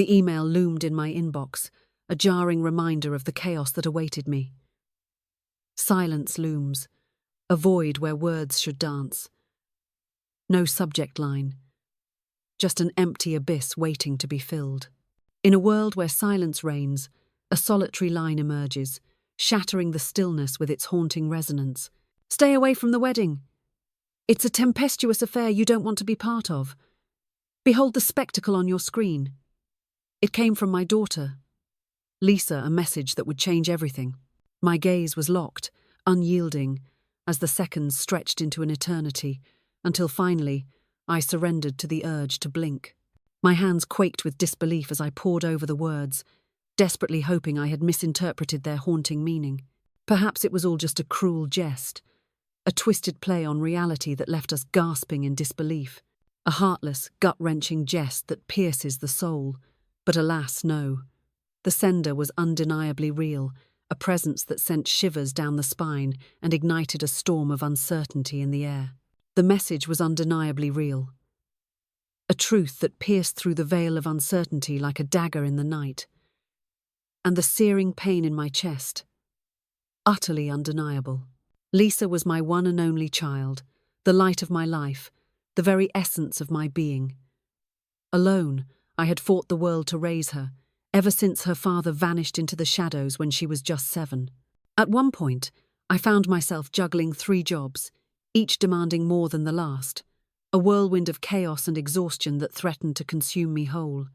The email loomed in my inbox, a jarring reminder of the chaos that awaited me. Silence looms, a void where words should dance. No subject line, just an empty abyss waiting to be filled. In a world where silence reigns, a solitary line emerges, shattering the stillness with its haunting resonance. Stay away from the wedding. It's a tempestuous affair you don't want to be part of. Behold the spectacle on your screen. It came from my daughter, Lisa, a message that would change everything. My gaze was locked, unyielding, as the seconds stretched into an eternity, until finally I surrendered to the urge to blink. My hands quaked with disbelief as I pored over the words, desperately hoping I had misinterpreted their haunting meaning. Perhaps it was all just a cruel jest, a twisted play on reality that left us gasping in disbelief, a heartless, gut-wrenching jest that pierces the soul. But alas, no. The sender was undeniably real, a presence that sent shivers down the spine and ignited a storm of uncertainty in the air. The message was undeniably real. A truth that pierced through the veil of uncertainty like a dagger in the night. And the searing pain in my chest, utterly undeniable. Lisa was my one and only child, the light of my life, the very essence of my being. Alone, I had fought the world to raise her, ever since her father vanished into the shadows when she was just 7. At one point, I found myself juggling 3 jobs, each demanding more than the last, a whirlwind of chaos and exhaustion that threatened to consume me whole.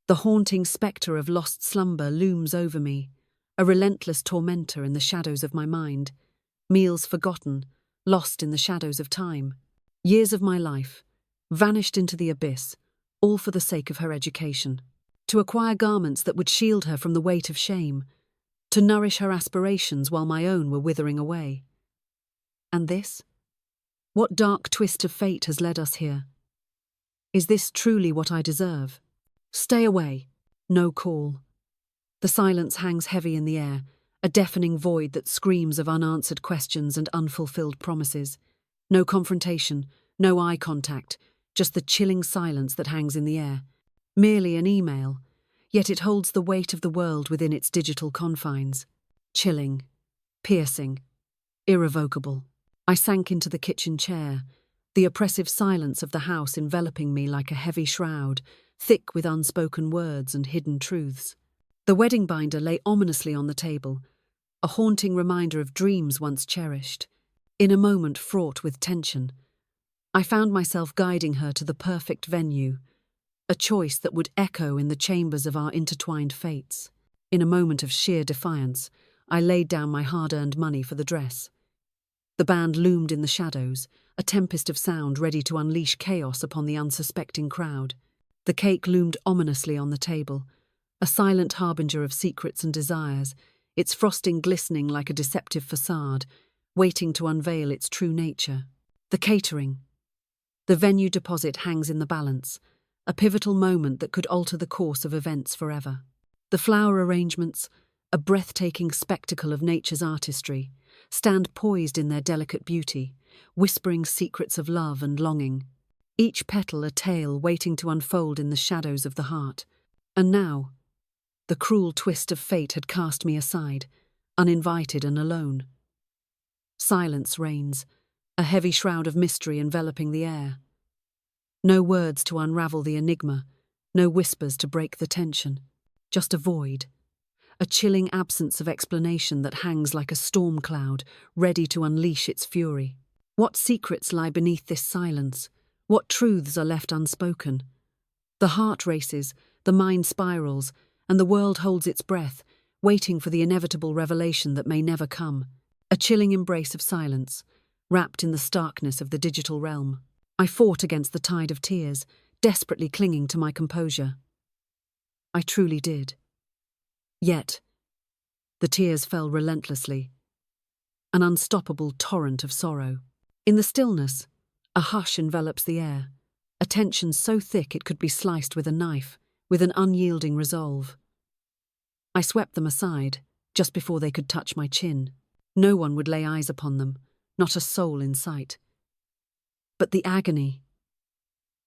The haunting spectre of lost slumber looms over me, a relentless tormentor in the shadows of my mind, meals forgotten, lost in the shadows of time. Years of my life, vanished into the abyss, all for the sake of her education. To acquire garments that would shield her from the weight of shame, to nourish her aspirations while my own were withering away. And this? What dark twist of fate has led us here? Is this truly what I deserve? Stay away. No call. The silence hangs heavy in the air, a deafening void that screams of unanswered questions and unfulfilled promises. No confrontation, no eye contact, just the chilling silence that hangs in the air. Merely an email, yet it holds the weight of the world within its digital confines. Chilling, piercing, irrevocable. I sank into the kitchen chair, the oppressive silence of the house enveloping me like a heavy shroud, thick with unspoken words and hidden truths. The wedding binder lay ominously on the table, a haunting reminder of dreams once cherished. In a moment fraught with tension, I found myself guiding her to the perfect venue, a choice that would echo in the chambers of our intertwined fates. In a moment of sheer defiance, I laid down my hard-earned money for the dress. The band loomed in the shadows, a tempest of sound ready to unleash chaos upon the unsuspecting crowd. The cake loomed ominously on the table, a silent harbinger of secrets and desires, its frosting glistening like a deceptive facade, waiting to unveil its true nature. The catering. The venue deposit hangs in the balance, a pivotal moment that could alter the course of events forever. The flower arrangements, a breathtaking spectacle of nature's artistry, stand poised in their delicate beauty, whispering secrets of love and longing, each petal a tale waiting to unfold in the shadows of the heart. And now, the cruel twist of fate had cast me aside, uninvited and alone. Silence reigns, a heavy shroud of mystery enveloping the air. No words to unravel the enigma, no whispers to break the tension. Just a void, a chilling absence of explanation that hangs like a storm cloud, ready to unleash its fury. What secrets lie beneath this silence? What truths are left unspoken? The heart races, the mind spirals, and the world holds its breath, waiting for the inevitable revelation that may never come. A chilling embrace of silence, wrapped in the starkness of the digital realm. I fought against the tide of tears, desperately clinging to my composure. I truly did. Yet, the tears fell relentlessly, an unstoppable torrent of sorrow. In the stillness, a hush envelops the air, a tension so thick it could be sliced with a knife, with an unyielding resolve. I swept them aside, just before they could touch my chin. No one would lay eyes upon them, not a soul in sight. But the agony,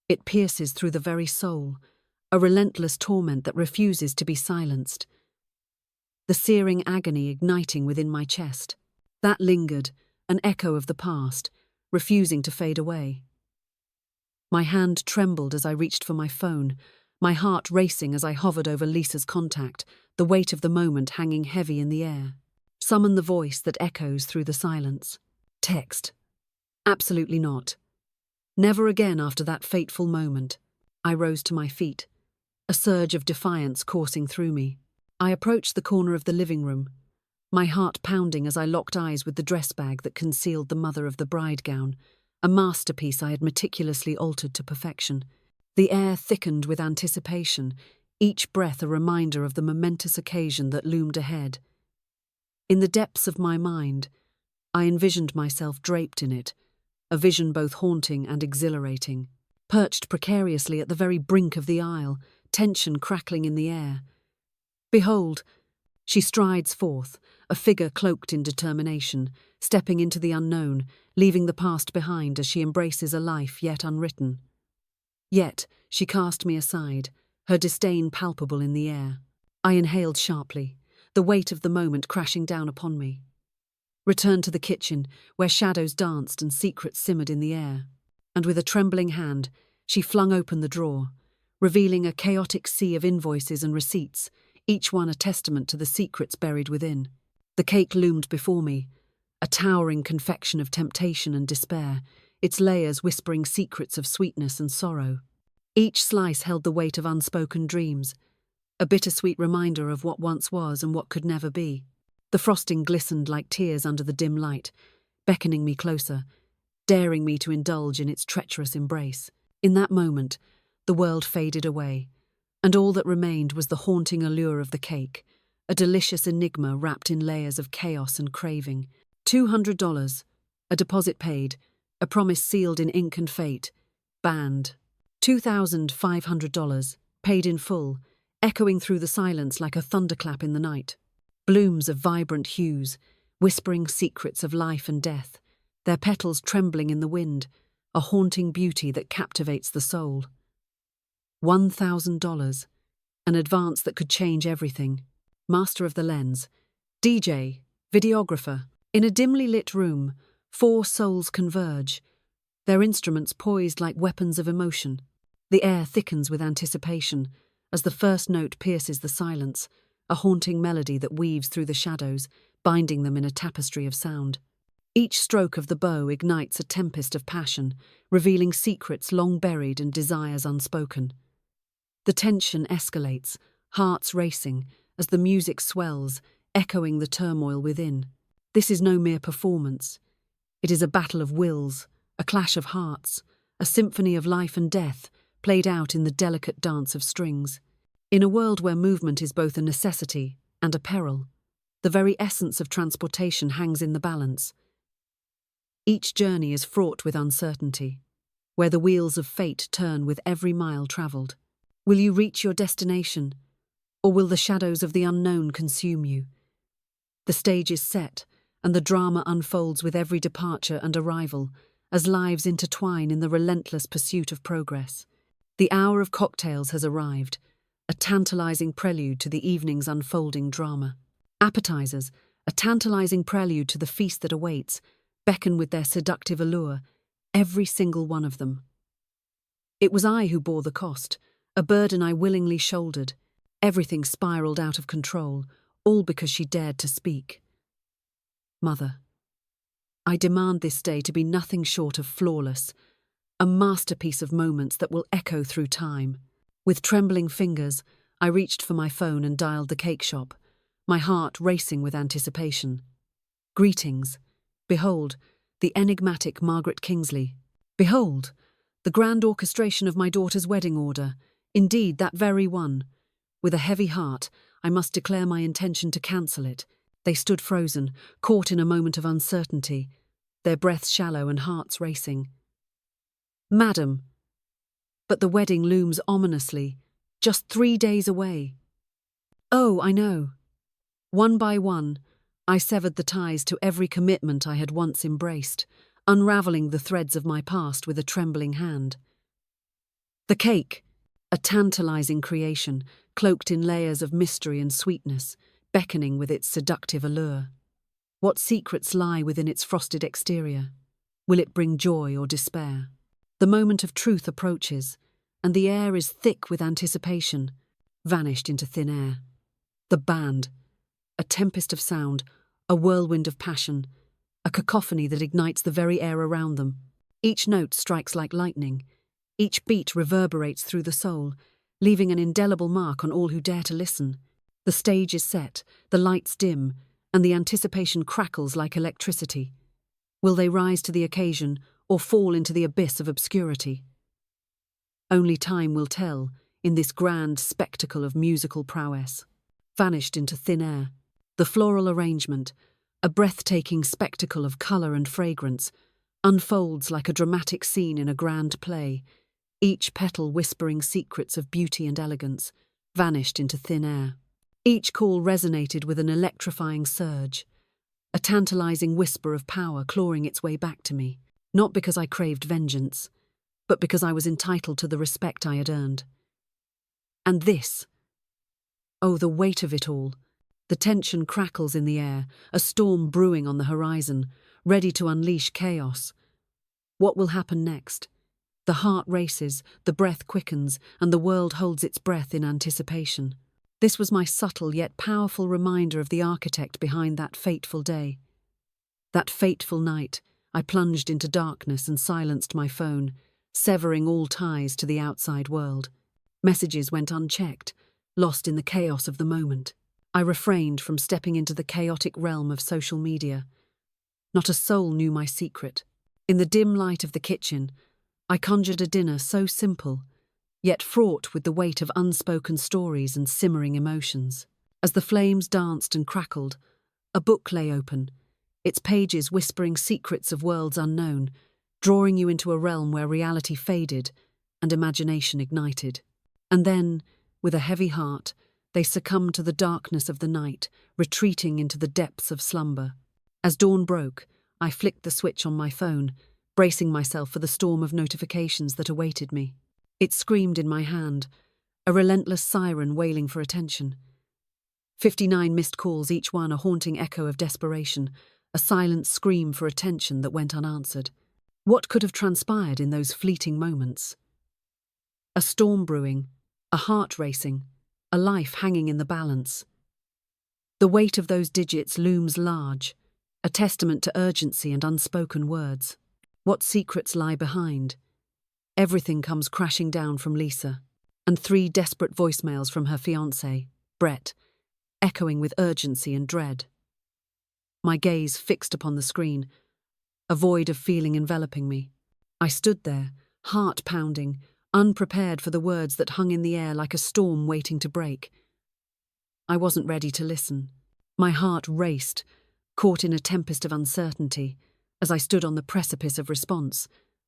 it pierces through the very soul, a relentless torment that refuses to be silenced. The searing agony igniting within my chest. That lingered, an echo of the past, refusing to fade away. My hand trembled as I reached for my phone, my heart racing as I hovered over Lisa's contact, the weight of the moment hanging heavy in the air. Summon the voice that echoes through the silence. Text. Absolutely not. Never again after that fateful moment. I rose to my feet, a surge of defiance coursing through me. I approached the corner of the living room, my heart pounding as I locked eyes with the dress bag that concealed the mother of the bride gown, a masterpiece I had meticulously altered to perfection. The air thickened with anticipation, each breath a reminder of the momentous occasion that loomed ahead. In the depths of my mind, I envisioned myself draped in it, a vision both haunting and exhilarating, perched precariously at the very brink of the aisle, tension crackling in the air. Behold, she strides forth, a figure cloaked in determination, stepping into the unknown, leaving the past behind as she embraces a life yet unwritten. Yet, she cast me aside, her disdain palpable in the air. I inhaled sharply, the weight of the moment crashing down upon me. Returned to the kitchen, where shadows danced and secrets simmered in the air. And with a trembling hand, she flung open the drawer, revealing a chaotic sea of invoices and receipts, each one a testament to the secrets buried within. The cake loomed before me, a towering confection of temptation and despair, its layers whispering secrets of sweetness and sorrow. Each slice held the weight of unspoken dreams, a bittersweet reminder of what once was and what could never be. The frosting glistened like tears under the dim light, beckoning me closer, daring me to indulge in its treacherous embrace. In that moment, the world faded away, and all that remained was the haunting allure of the cake, a delicious enigma wrapped in layers of chaos and craving. $200, a deposit paid, a promise sealed in ink and fate, banned. $2,500, paid in full, echoing through the silence like a thunderclap in the night. Blooms of vibrant hues, whispering secrets of life and death, their petals trembling in the wind, a haunting beauty that captivates the soul. $1,000, an advance that could change everything. Master of the lens, DJ, videographer. In a dimly lit room, 4 souls converge, their instruments poised like weapons of emotion. The air thickens with anticipation as the first note pierces the silence, a haunting melody that weaves through the shadows, binding them in a tapestry of sound. Each stroke of the bow ignites a tempest of passion, revealing secrets long buried and desires unspoken. The tension escalates, hearts racing, as the music swells, echoing the turmoil within. This is no mere performance. It is a battle of wills, a clash of hearts, a symphony of life and death, played out in the delicate dance of strings. In a world where movement is both a necessity and a peril, the very essence of transportation hangs in the balance. Each journey is fraught with uncertainty, where the wheels of fate turn with every mile travelled. Will you reach your destination, or will the shadows of the unknown consume you? The stage is set, and the drama unfolds with every departure and arrival, as lives intertwine in the relentless pursuit of progress. The hour of cocktails has arrived, a tantalizing prelude to the evening's unfolding drama. Appetizers, a tantalizing prelude to the feast that awaits, beckon with their seductive allure, every single one of them. It was I who bore the cost, a burden I willingly shouldered. Everything spiraled out of control, all because she dared to speak. Mother, I demand this day to be nothing short of flawless, a masterpiece of moments that will echo through time. With trembling fingers, I reached for my phone and dialed the cake shop, my heart racing with anticipation. Greetings. Behold, the enigmatic Margaret Kingsley. Behold, the grand orchestration of my daughter's wedding order. Indeed, that very one. With a heavy heart, I must declare my intention to cancel it. They stood frozen, caught in a moment of uncertainty, their breaths shallow and hearts racing. Madam, but the wedding looms ominously, just 3 days away. Oh, I know. One by one, I severed the ties to every commitment I had once embraced, unravelling the threads of my past with a trembling hand. The cake, a tantalizing creation, cloaked in layers of mystery and sweetness, beckoning with its seductive allure. What secrets lie within its frosted exterior? Will it bring joy or despair? The moment of truth approaches, and the air is thick with anticipation, vanished into thin air. The band, a tempest of sound, a whirlwind of passion, a cacophony that ignites the very air around them. Each note strikes like lightning. Each beat reverberates through the soul, leaving an indelible mark on all who dare to listen. The stage is set, the lights dim, and the anticipation crackles like electricity. Will they rise to the occasion or fall into the abyss of obscurity? Only time will tell in this grand spectacle of musical prowess. Vanished into thin air, the floral arrangement, a breathtaking spectacle of colour and fragrance, unfolds like a dramatic scene in a grand play, each petal whispering secrets of beauty and elegance, vanished into thin air. Each call resonated with an electrifying surge, a tantalizing whisper of power clawing its way back to me, not because I craved vengeance, but because I was entitled to the respect I had earned. And this, oh, the weight of it all. The tension crackles in the air, a storm brewing on the horizon, ready to unleash chaos. What will happen next? The heart races, the breath quickens, and the world holds its breath in anticipation. This was my subtle yet powerful reminder of the architect behind that fateful day. That fateful night, I plunged into darkness and silenced my phone, severing all ties to the outside world. Messages went unchecked, lost in the chaos of the moment. I refrained from stepping into the chaotic realm of social media. Not a soul knew my secret. In the dim light of the kitchen, I conjured a dinner so simple, yet fraught with the weight of unspoken stories and simmering emotions. As the flames danced and crackled, a book lay open, its pages whispering secrets of worlds unknown, drawing you into a realm where reality faded and imagination ignited. And then, with a heavy heart, they succumbed to the darkness of the night, retreating into the depths of slumber. As dawn broke, I flicked the switch on my phone, bracing myself for the storm of notifications that awaited me. It screamed in my hand, a relentless siren wailing for attention. 59 missed calls, each one a haunting echo of desperation, a silent scream for attention that went unanswered. What could have transpired in those fleeting moments? A storm brewing, a heart racing, a life hanging in the balance. The weight of those digits looms large, a testament to urgency and unspoken words. What secrets lie behind? Everything comes crashing down from Lisa, and 3 desperate voicemails from her fiancé, Brett, echoing with urgency and dread. My gaze fixed upon the screen, a void of feeling enveloping me. I stood there, heart pounding, unprepared for the words that hung in the air like a storm waiting to break. I wasn't ready to listen. My heart raced, caught in a tempest of uncertainty, as I stood on the precipice of response,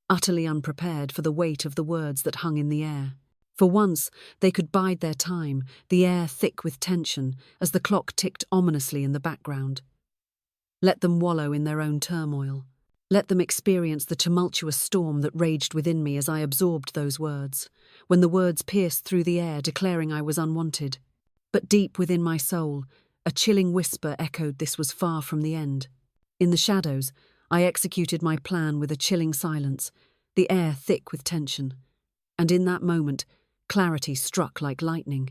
utterly unprepared for the weight of the words that hung in the air. For once, they could bide their time, the air thick with tension, as the clock ticked ominously in the background. Let them wallow in their own turmoil. Let them experience the tumultuous storm that raged within me as I absorbed those words, when the words pierced through the air, declaring I was unwanted. But deep within my soul, a chilling whisper echoed this was far from the end. In the shadows, I executed my plan with a chilling silence, the air thick with tension. And in that moment, clarity struck like lightning.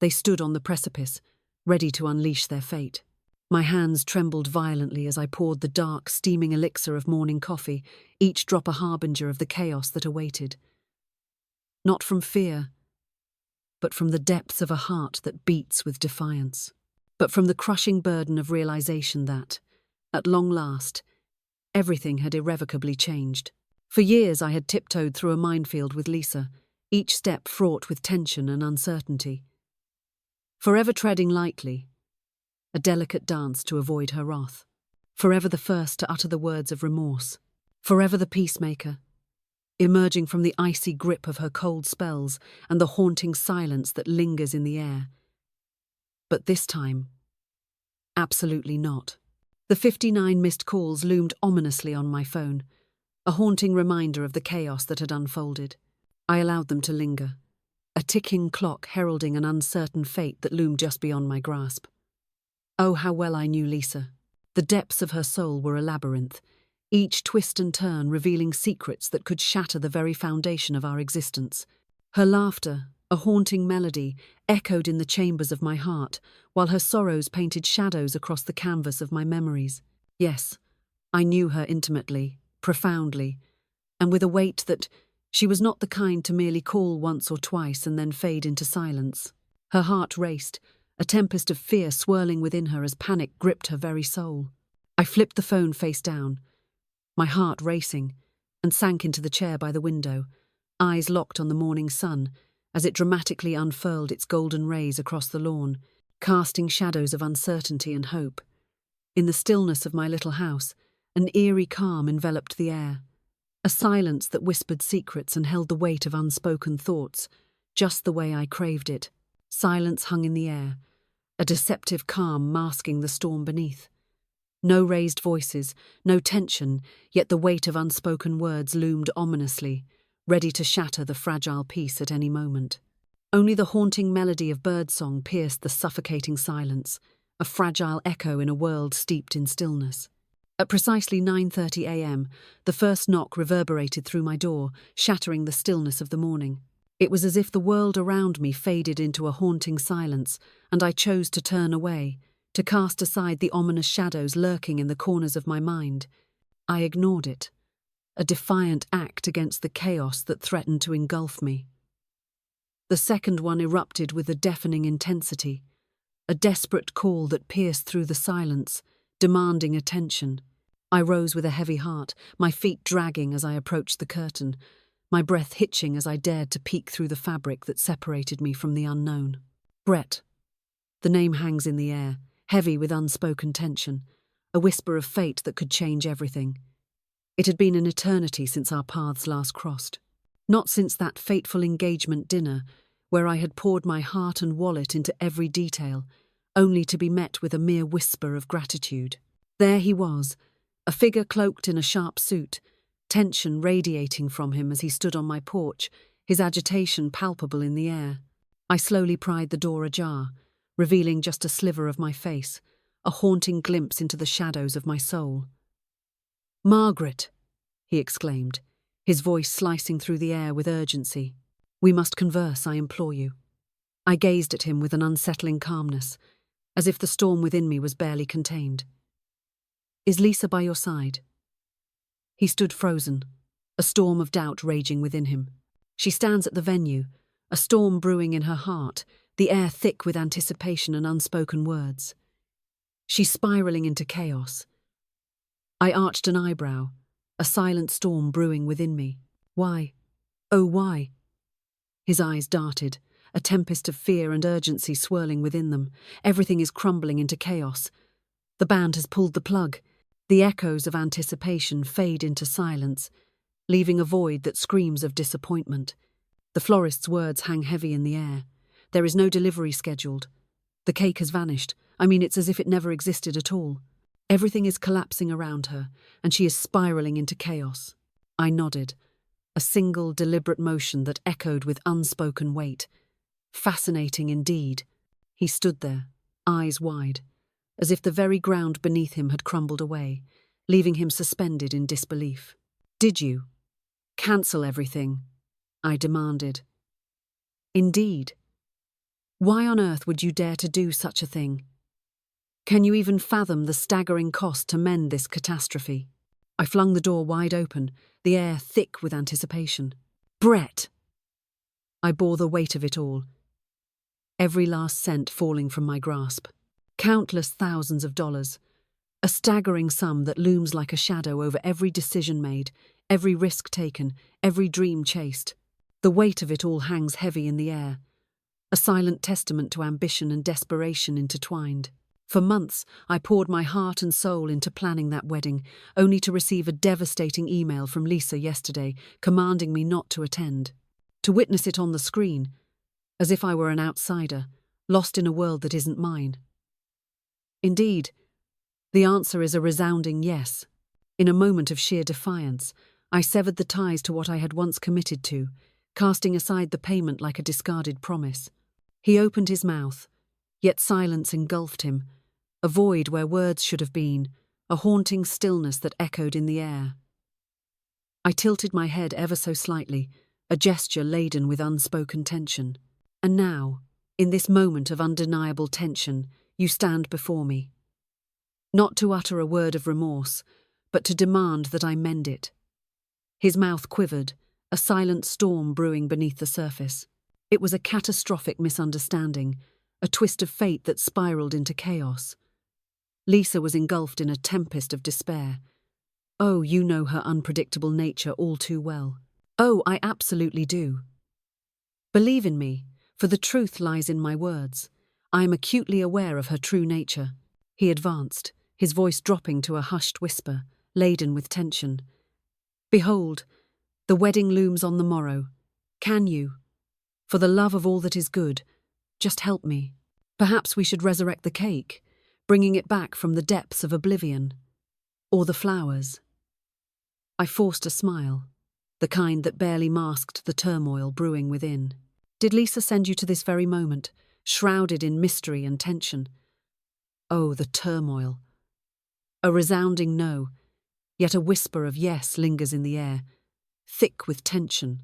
They stood on the precipice, ready to unleash their fate. My hands trembled violently as I poured the dark, steaming elixir of morning coffee, each drop a harbinger of the chaos that awaited. Not from fear, but from the depths of a heart that beats with defiance. But from the crushing burden of realization that, at long last, everything had irrevocably changed. For years I had tiptoed through a minefield with Lisa, each step fraught with tension and uncertainty. Forever treading lightly, a delicate dance to avoid her wrath. Forever the first to utter the words of remorse. Forever the peacemaker, emerging from the icy grip of her cold spells and the haunting silence that lingers in the air. But this time, absolutely not. The 59 missed calls loomed ominously on my phone, a haunting reminder of the chaos that had unfolded. I allowed them to linger, a ticking clock heralding an uncertain fate that loomed just beyond my grasp. Oh, how well I knew Lisa. The depths of her soul were a labyrinth, each twist and turn revealing secrets that could shatter the very foundation of our existence. Her laughter, a haunting melody, echoed in the chambers of my heart, while her sorrows painted shadows across the canvas of my memories. Yes, I knew her intimately, profoundly, and with a weight that she was not the kind to merely call once or twice and then fade into silence. Her heart raced, a tempest of fear swirling within her as panic gripped her very soul. I flipped the phone face down, my heart racing, and sank into the chair by the window, eyes locked on the morning sun as it dramatically unfurled its golden rays across the lawn, casting shadows of uncertainty and hope. In the stillness of my little house, an eerie calm enveloped the air, a silence that whispered secrets and held the weight of unspoken thoughts, just the way I craved it. Silence hung in the air, a deceptive calm masking the storm beneath. No raised voices, no tension, yet the weight of unspoken words loomed ominously, ready to shatter the fragile peace at any moment. Only the haunting melody of birdsong pierced the suffocating silence, a fragile echo in a world steeped in stillness. At precisely 9:30 a.m., the first knock reverberated through my door, shattering the stillness of the morning. It was as if the world around me faded into a haunting silence, and I chose to turn away, to cast aside the ominous shadows lurking in the corners of my mind. I ignored it, a defiant act against the chaos that threatened to engulf me. The second one erupted with a deafening intensity, a desperate call that pierced through the silence, demanding attention. I rose with a heavy heart, my feet dragging as I approached the curtain, my breath hitching as I dared to peek through the fabric that separated me from the unknown. Brett. The name hangs in the air, heavy with unspoken tension, a whisper of fate that could change everything. It had been an eternity since our paths last crossed. Not since that fateful engagement dinner, where I had poured my heart and wallet into every detail, only to be met with a mere whisper of gratitude. There he was, a figure cloaked in a sharp suit, tension radiating from him as he stood on my porch, his agitation palpable in the air. I slowly pried the door ajar, revealing just a sliver of my face, a haunting glimpse into the shadows of my soul. "Margaret," he exclaimed, his voice slicing through the air with urgency. "We must converse, I implore you." I gazed at him with an unsettling calmness, as if the storm within me was barely contained. "Is Lisa by your side?" He stood frozen, a storm of doubt raging within him. She stands at the venue, a storm brewing in her heart, the air thick with anticipation and unspoken words. She's spiraling into chaos. I arched an eyebrow, a silent storm brewing within me. Why? Oh, why? His eyes darted, a tempest of fear and urgency swirling within them. Everything is crumbling into chaos. The band has pulled the plug. The echoes of anticipation fade into silence, leaving a void that screams of disappointment. The florist's words hang heavy in the air. There is no delivery scheduled. The cake has vanished. I mean, it's as if it never existed at all. Everything is collapsing around her, and she is spiraling into chaos. I nodded, a single deliberate motion that echoed with unspoken weight. Fascinating indeed. He stood there, eyes wide, as if the very ground beneath him had crumbled away, leaving him suspended in disbelief. "Did you cancel everything?" I demanded. "Indeed. Why on earth would you dare to do such a thing? Can you even fathom the staggering cost to mend this catastrophe?" I flung the door wide open, the air thick with anticipation. "Brett!" I bore the weight of it all, every last cent falling from my grasp. Countless thousands of dollars, a staggering sum that looms like a shadow over every decision made, every risk taken, every dream chased. The weight of it all hangs heavy in the air, a silent testament to ambition and desperation intertwined. For months, I poured my heart and soul into planning that wedding, only to receive a devastating email from Lisa yesterday commanding me not to attend, to witness it on the screen, as if I were an outsider, lost in a world that isn't mine. Indeed, the answer is a resounding yes. In a moment of sheer defiance, I severed the ties to what I had once committed to, casting aside the payment like a discarded promise. He opened his mouth, yet silence engulfed him, a void where words should have been, a haunting stillness that echoed in the air. I tilted my head ever so slightly, a gesture laden with unspoken tension. And now, in this moment of undeniable tension, you stand before me. Not to utter a word of remorse, but to demand that I mend it. His mouth quivered, a silent storm brewing beneath the surface. It was a catastrophic misunderstanding, a twist of fate that spiraled into chaos. Lisa was engulfed in a tempest of despair. Oh, you know her unpredictable nature all too well. Oh, I absolutely do. Believe in me, for the truth lies in my words. I am acutely aware of her true nature. He advanced, his voice dropping to a hushed whisper, laden with tension. Behold, the wedding looms on the morrow. Can you, for the love of all that is good, just help me? Perhaps we should resurrect the cake, bringing it back from the depths of oblivion. Or the flowers. I forced a smile, the kind that barely masked the turmoil brewing within. Did Lisa send you to this very moment, shrouded in mystery and tension? Oh, the turmoil. A resounding no, yet a whisper of yes lingers in the air, thick with tension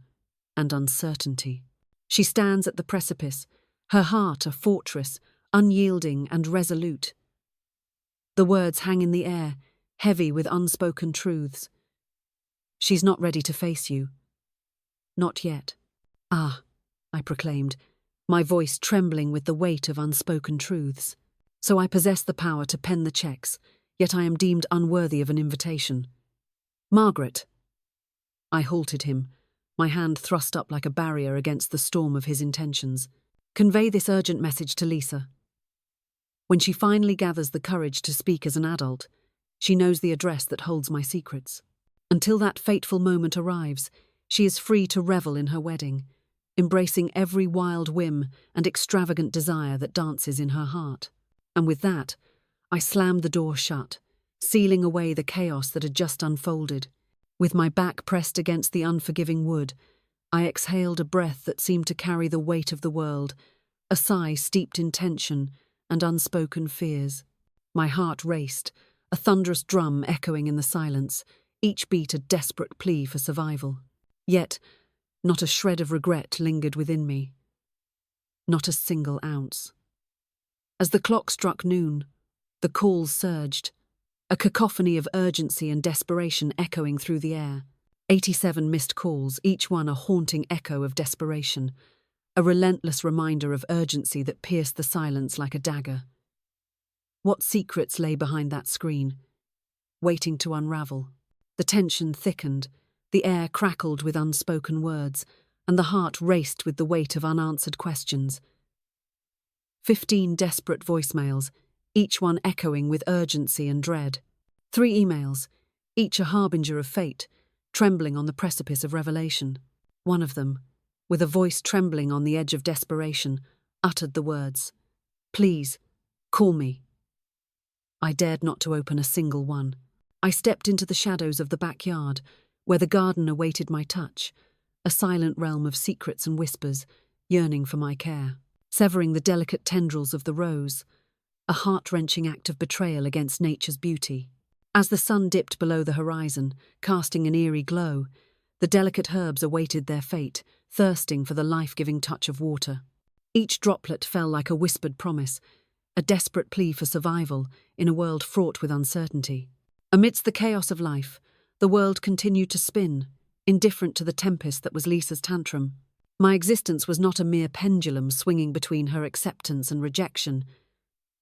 and uncertainty. She stands at the precipice, her heart a fortress, unyielding and resolute. The words hang in the air, heavy with unspoken truths. She's not ready to face you. Not yet. Ah, I proclaimed, my voice trembling with the weight of unspoken truths. So I possess the power to pen the checks, yet I am deemed unworthy of an invitation. Margaret. I halted him, my hand thrust up like a barrier against the storm of his intentions. Convey this urgent message to Lisa. When she finally gathers the courage to speak as an adult, she knows the address that holds my secrets. Until that fateful moment arrives, she is free to revel in her wedding, embracing every wild whim and extravagant desire that dances in her heart. And with that, I slammed the door shut, sealing away the chaos that had just unfolded. With my back pressed against the unforgiving wood, I exhaled a breath that seemed to carry the weight of the world, a sigh steeped in tension and unspoken fears. My heart raced, a thunderous drum echoing in the silence, each beat a desperate plea for survival. Yet, not a shred of regret lingered within me. Not a single ounce. As the clock struck noon, the calls surged, a cacophony of urgency and desperation echoing through the air. 87 missed calls, each one a haunting echo of desperation, a relentless reminder of urgency that pierced the silence like a dagger. What secrets lay behind that screen, waiting to unravel? The tension thickened, the air crackled with unspoken words, and the heart raced with the weight of unanswered questions. 15 desperate voicemails, each one echoing with urgency and dread. 3 emails, each a harbinger of fate, trembling on the precipice of revelation. One of them, with a voice trembling on the edge of desperation, uttered the words, "Please, call me." I dared not to open a single one. I stepped into the shadows of the backyard, where the garden awaited my touch, a silent realm of secrets and whispers, yearning for my care. Severing the delicate tendrils of the rose, a heart-wrenching act of betrayal against nature's beauty. As the sun dipped below the horizon, casting an eerie glow, the delicate herbs awaited their fate, thirsting for the life-giving touch of water. Each droplet fell like a whispered promise, a desperate plea for survival in a world fraught with uncertainty. Amidst the chaos of life, the world continued to spin, indifferent to the tempest that was Lisa's tantrum. My existence was not a mere pendulum swinging between her acceptance and rejection,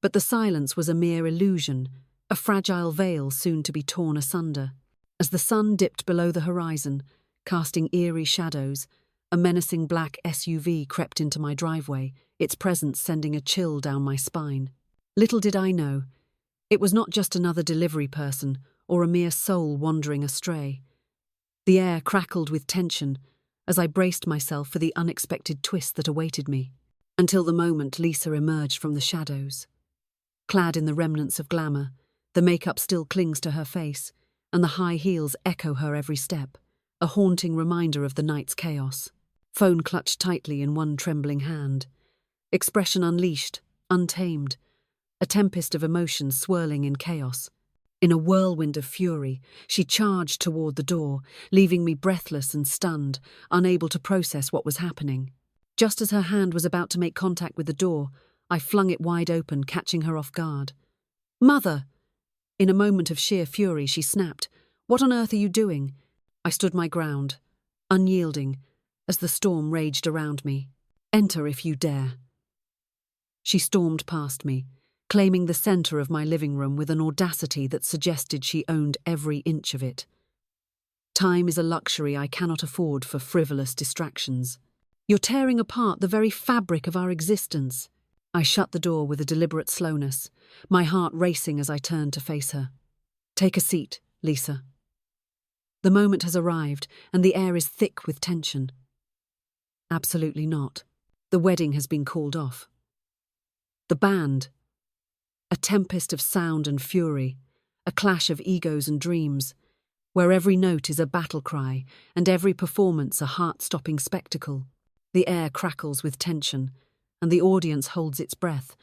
but the silence was a mere illusion, a fragile veil soon to be torn asunder. As the sun dipped below the horizon, casting eerie shadows, a menacing black SUV crept into my driveway, its presence sending a chill down my spine. Little did I know, it was not just another delivery person or a mere soul wandering astray. The air crackled with tension as I braced myself for the unexpected twist that awaited me, until the moment Lisa emerged from the shadows. Clad in the remnants of glamour, the makeup still clings to her face, and the high heels echo her every step, a haunting reminder of the night's chaos. phone clutched tightly in one trembling hand. Expression unleashed, untamed, a tempest of emotions swirling in chaos. In a whirlwind of fury, she charged toward the door, leaving me breathless and stunned, unable to process what was happening. Just as her hand was about to make contact with the door, I flung it wide open, catching her off guard. "Mother!" In a moment of sheer fury, she snapped. "What on earth are you doing?" I stood my ground, unyielding, as the storm raged around me. "Enter if you dare." She stormed past me, claiming the center of my living room with an audacity that suggested she owned every inch of it. Time is a luxury I cannot afford for frivolous distractions. "You're tearing apart the very fabric of our existence." I shut the door with a deliberate slowness, my heart racing as I turned to face her. "Take a seat, Lisa. The moment has arrived, and the air is thick with tension." "Absolutely not. The wedding has been called off." The band. A tempest of sound and fury, a clash of egos and dreams, where every note is a battle cry and every performance a heart-stopping spectacle. The air crackles with tension, and the audience holds its breath,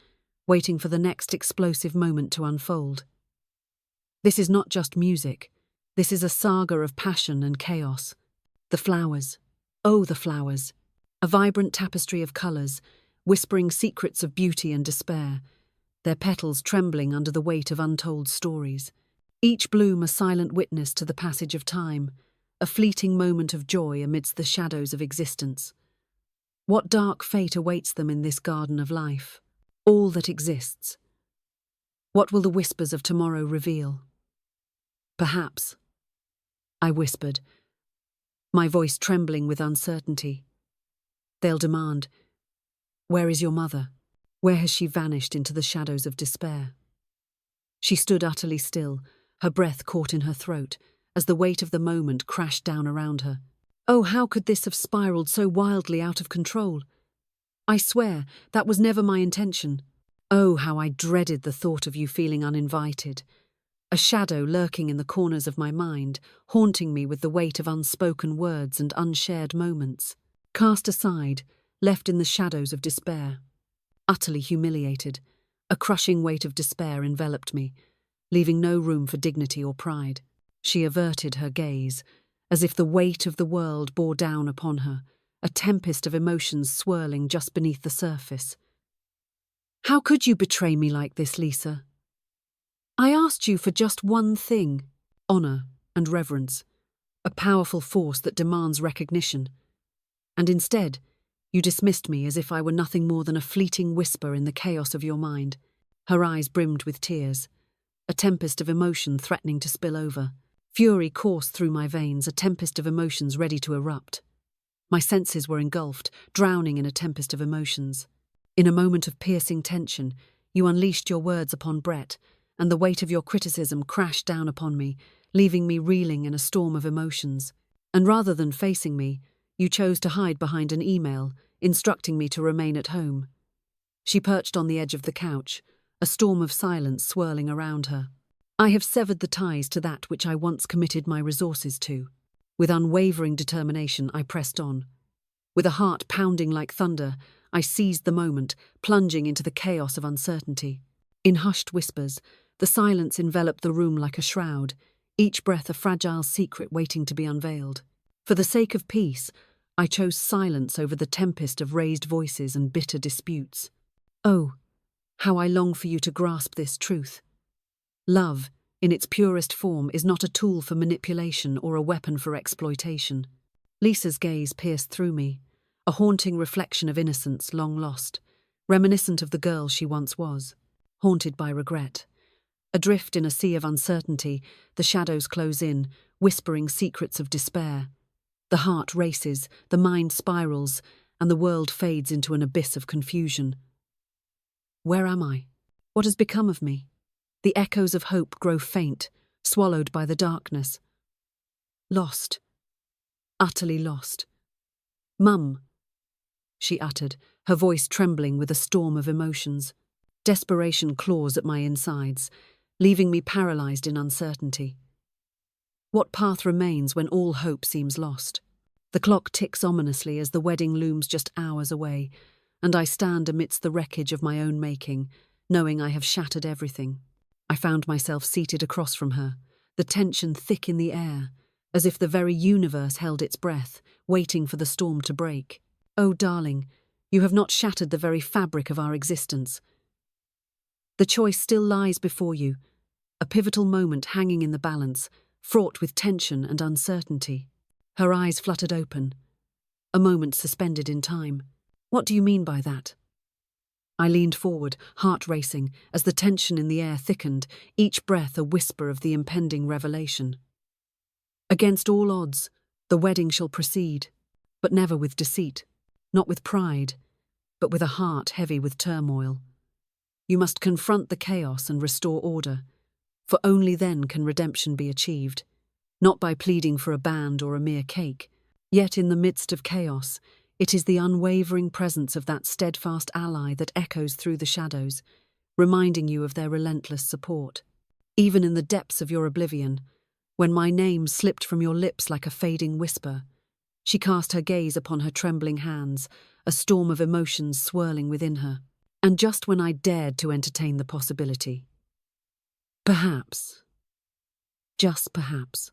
waiting for the next explosive moment to unfold. This is not just music. This is a saga of passion and chaos. The flowers. Oh, the flowers. A vibrant tapestry of colours, whispering secrets of beauty and despair, their petals trembling under the weight of untold stories. Each bloom a silent witness to the passage of time, a fleeting moment of joy amidst the shadows of existence. What dark fate awaits them in this garden of life? All that exists. What will the whispers of tomorrow reveal? "Perhaps," I whispered, my voice trembling with uncertainty. "They'll demand, 'Where is your mother?' Where has she vanished into the shadows of despair?" She stood utterly still, her breath caught in her throat, as the weight of the moment crashed down around her. Oh, how could this have spiraled so wildly out of control? "I swear, that was never my intention. Oh, how I dreaded the thought of you feeling uninvited. A shadow lurking in the corners of my mind, haunting me with the weight of unspoken words and unshared moments. Cast aside, left in the shadows of despair. Utterly humiliated, a crushing weight of despair enveloped me, leaving no room for dignity or pride. She averted her gaze, as if the weight of the world bore down upon her, a tempest of emotions swirling just beneath the surface. "How could you betray me like this, Lisa? I asked you for just one thing, honor and reverence, a powerful force that demands recognition. And instead, you dismissed me as if I were nothing more than a fleeting whisper in the chaos of your mind." Her eyes brimmed with tears, a tempest of emotion threatening to spill over. Fury coursed through my veins, a tempest of emotions ready to erupt. My senses were engulfed, drowning in a tempest of emotions. In a moment of piercing tension, you unleashed your words upon Brett, and the weight of your criticism crashed down upon me, leaving me reeling in a storm of emotions. And rather than facing me, you chose to hide behind an email, instructing me to remain at home. She perched on the edge of the couch, a storm of silence swirling around her. I have severed the ties to that which I once committed my resources to. With unwavering determination, I pressed on. With a heart pounding like thunder, I seized the moment, plunging into the chaos of uncertainty. In hushed whispers, the silence enveloped the room like a shroud, each breath a fragile secret waiting to be unveiled. For the sake of peace, I chose silence over the tempest of raised voices and bitter disputes. Oh, how I long for you to grasp this truth. Love, in its purest form, is not a tool for manipulation or a weapon for exploitation. Lisa's gaze pierced through me, a haunting reflection of innocence long lost, reminiscent of the girl she once was, haunted by regret. Adrift in a sea of uncertainty, the shadows close in, whispering secrets of despair. The heart races, the mind spirals, and the world fades into an abyss of confusion. Where am I? What has become of me? The echoes of hope grow faint, swallowed by the darkness. Lost. Utterly lost. "Mum," she uttered, her voice trembling with a storm of emotions. Desperation claws at my insides, leaving me paralyzed in uncertainty. What path remains when all hope seems lost? The clock ticks ominously as the wedding looms just hours away, and I stand amidst the wreckage of my own making, knowing I have shattered everything. I found myself seated across from her, the tension thick in the air, as if the very universe held its breath, waiting for the storm to break. Oh, darling, you have not shattered the very fabric of our existence. The choice still lies before you, a pivotal moment hanging in the balance, fraught with tension and uncertainty. Her eyes fluttered open, a moment suspended in time. What do you mean by that? I leaned forward, heart racing, as the tension in the air thickened, each breath a whisper of the impending revelation. Against all odds, the wedding shall proceed, but never with deceit, not with pride, but with a heart heavy with turmoil. You must confront the chaos and restore order, for only then can redemption be achieved, not by pleading for a band or a mere cake. Yet in the midst of chaos, it is the unwavering presence of that steadfast ally that echoes through the shadows, reminding you of their relentless support. Even in the depths of your oblivion, when my name slipped from your lips like a fading whisper, she cast her gaze upon her trembling hands, a storm of emotions swirling within her. And just when I dared to entertain the possibility, perhaps, just perhaps,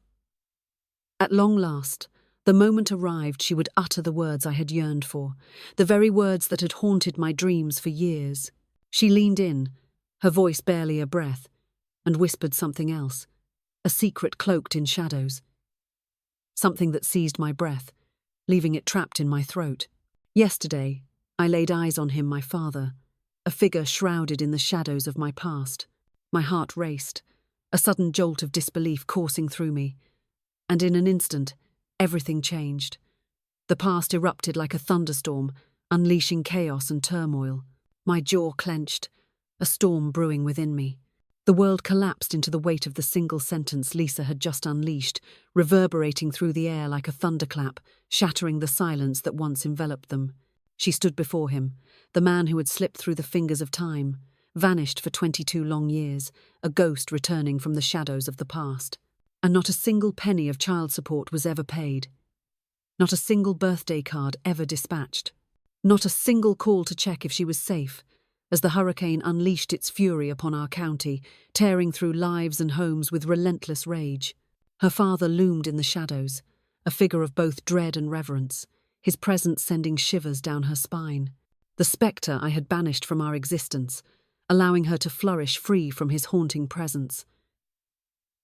at long last, the moment arrived she would utter the words I had yearned for, the very words that had haunted my dreams for years. She leaned in, her voice barely a breath, and whispered something else, a secret cloaked in shadows. Something that seized my breath, leaving it trapped in my throat. Yesterday, I laid eyes on him, my father, a figure shrouded in the shadows of my past. My heart raced, a sudden jolt of disbelief coursing through me, and in an instant, everything changed. The past erupted like a thunderstorm, unleashing chaos and turmoil. My jaw clenched, a storm brewing within me. The world collapsed into the weight of the single sentence Lisa had just unleashed, reverberating through the air like a thunderclap, shattering the silence that once enveloped them. She stood before him, the man who had slipped through the fingers of time, vanished for 22 long years, a ghost returning from the shadows of the past. And not a single penny of child support was ever paid. Not a single birthday card ever dispatched. Not a single call to check if she was safe, as the hurricane unleashed its fury upon our county, tearing through lives and homes with relentless rage. Her father loomed in the shadows, a figure of both dread and reverence, his presence sending shivers down her spine. The spectre I had banished from our existence, allowing her to flourish free from his haunting presence.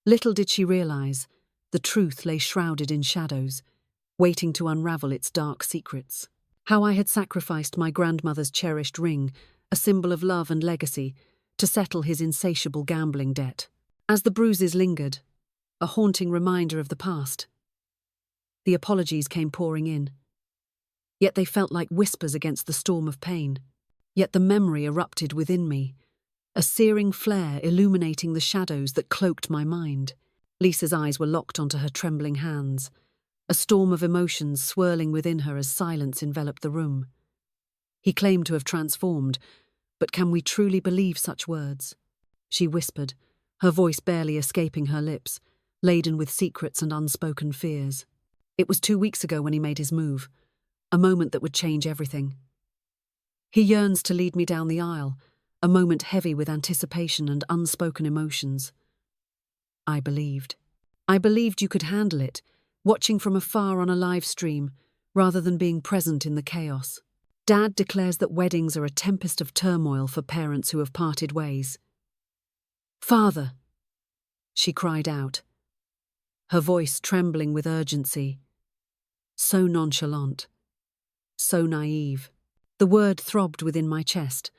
Little did she realize, the truth lay shrouded in shadows, waiting to unravel its dark secrets. How I had sacrificed my grandmother's cherished ring, a symbol of love and legacy, to settle his insatiable gambling debt. As the bruises lingered, a haunting reminder of the past, the apologies came pouring in. Yet they felt like whispers against the storm of pain. Yet the memory erupted within me, a searing flare illuminating the shadows that cloaked my mind. Lisa's eyes were locked onto her trembling hands, a storm of emotions swirling within her as silence enveloped the room. He claimed to have transformed, but can we truly believe such words? She whispered, her voice barely escaping her lips, laden with secrets and unspoken fears. It was 2 weeks ago when he made his move, a moment that would change everything. He yearns to lead me down the aisle, a moment heavy with anticipation and unspoken emotions. I believed. I believed you could handle it, watching from afar on a live stream, rather than being present in the chaos. Dad declares that weddings are a tempest of turmoil for parents who have parted ways. Father, she cried out, her voice trembling with urgency. So nonchalant, so naive. The word throbbed within my chest,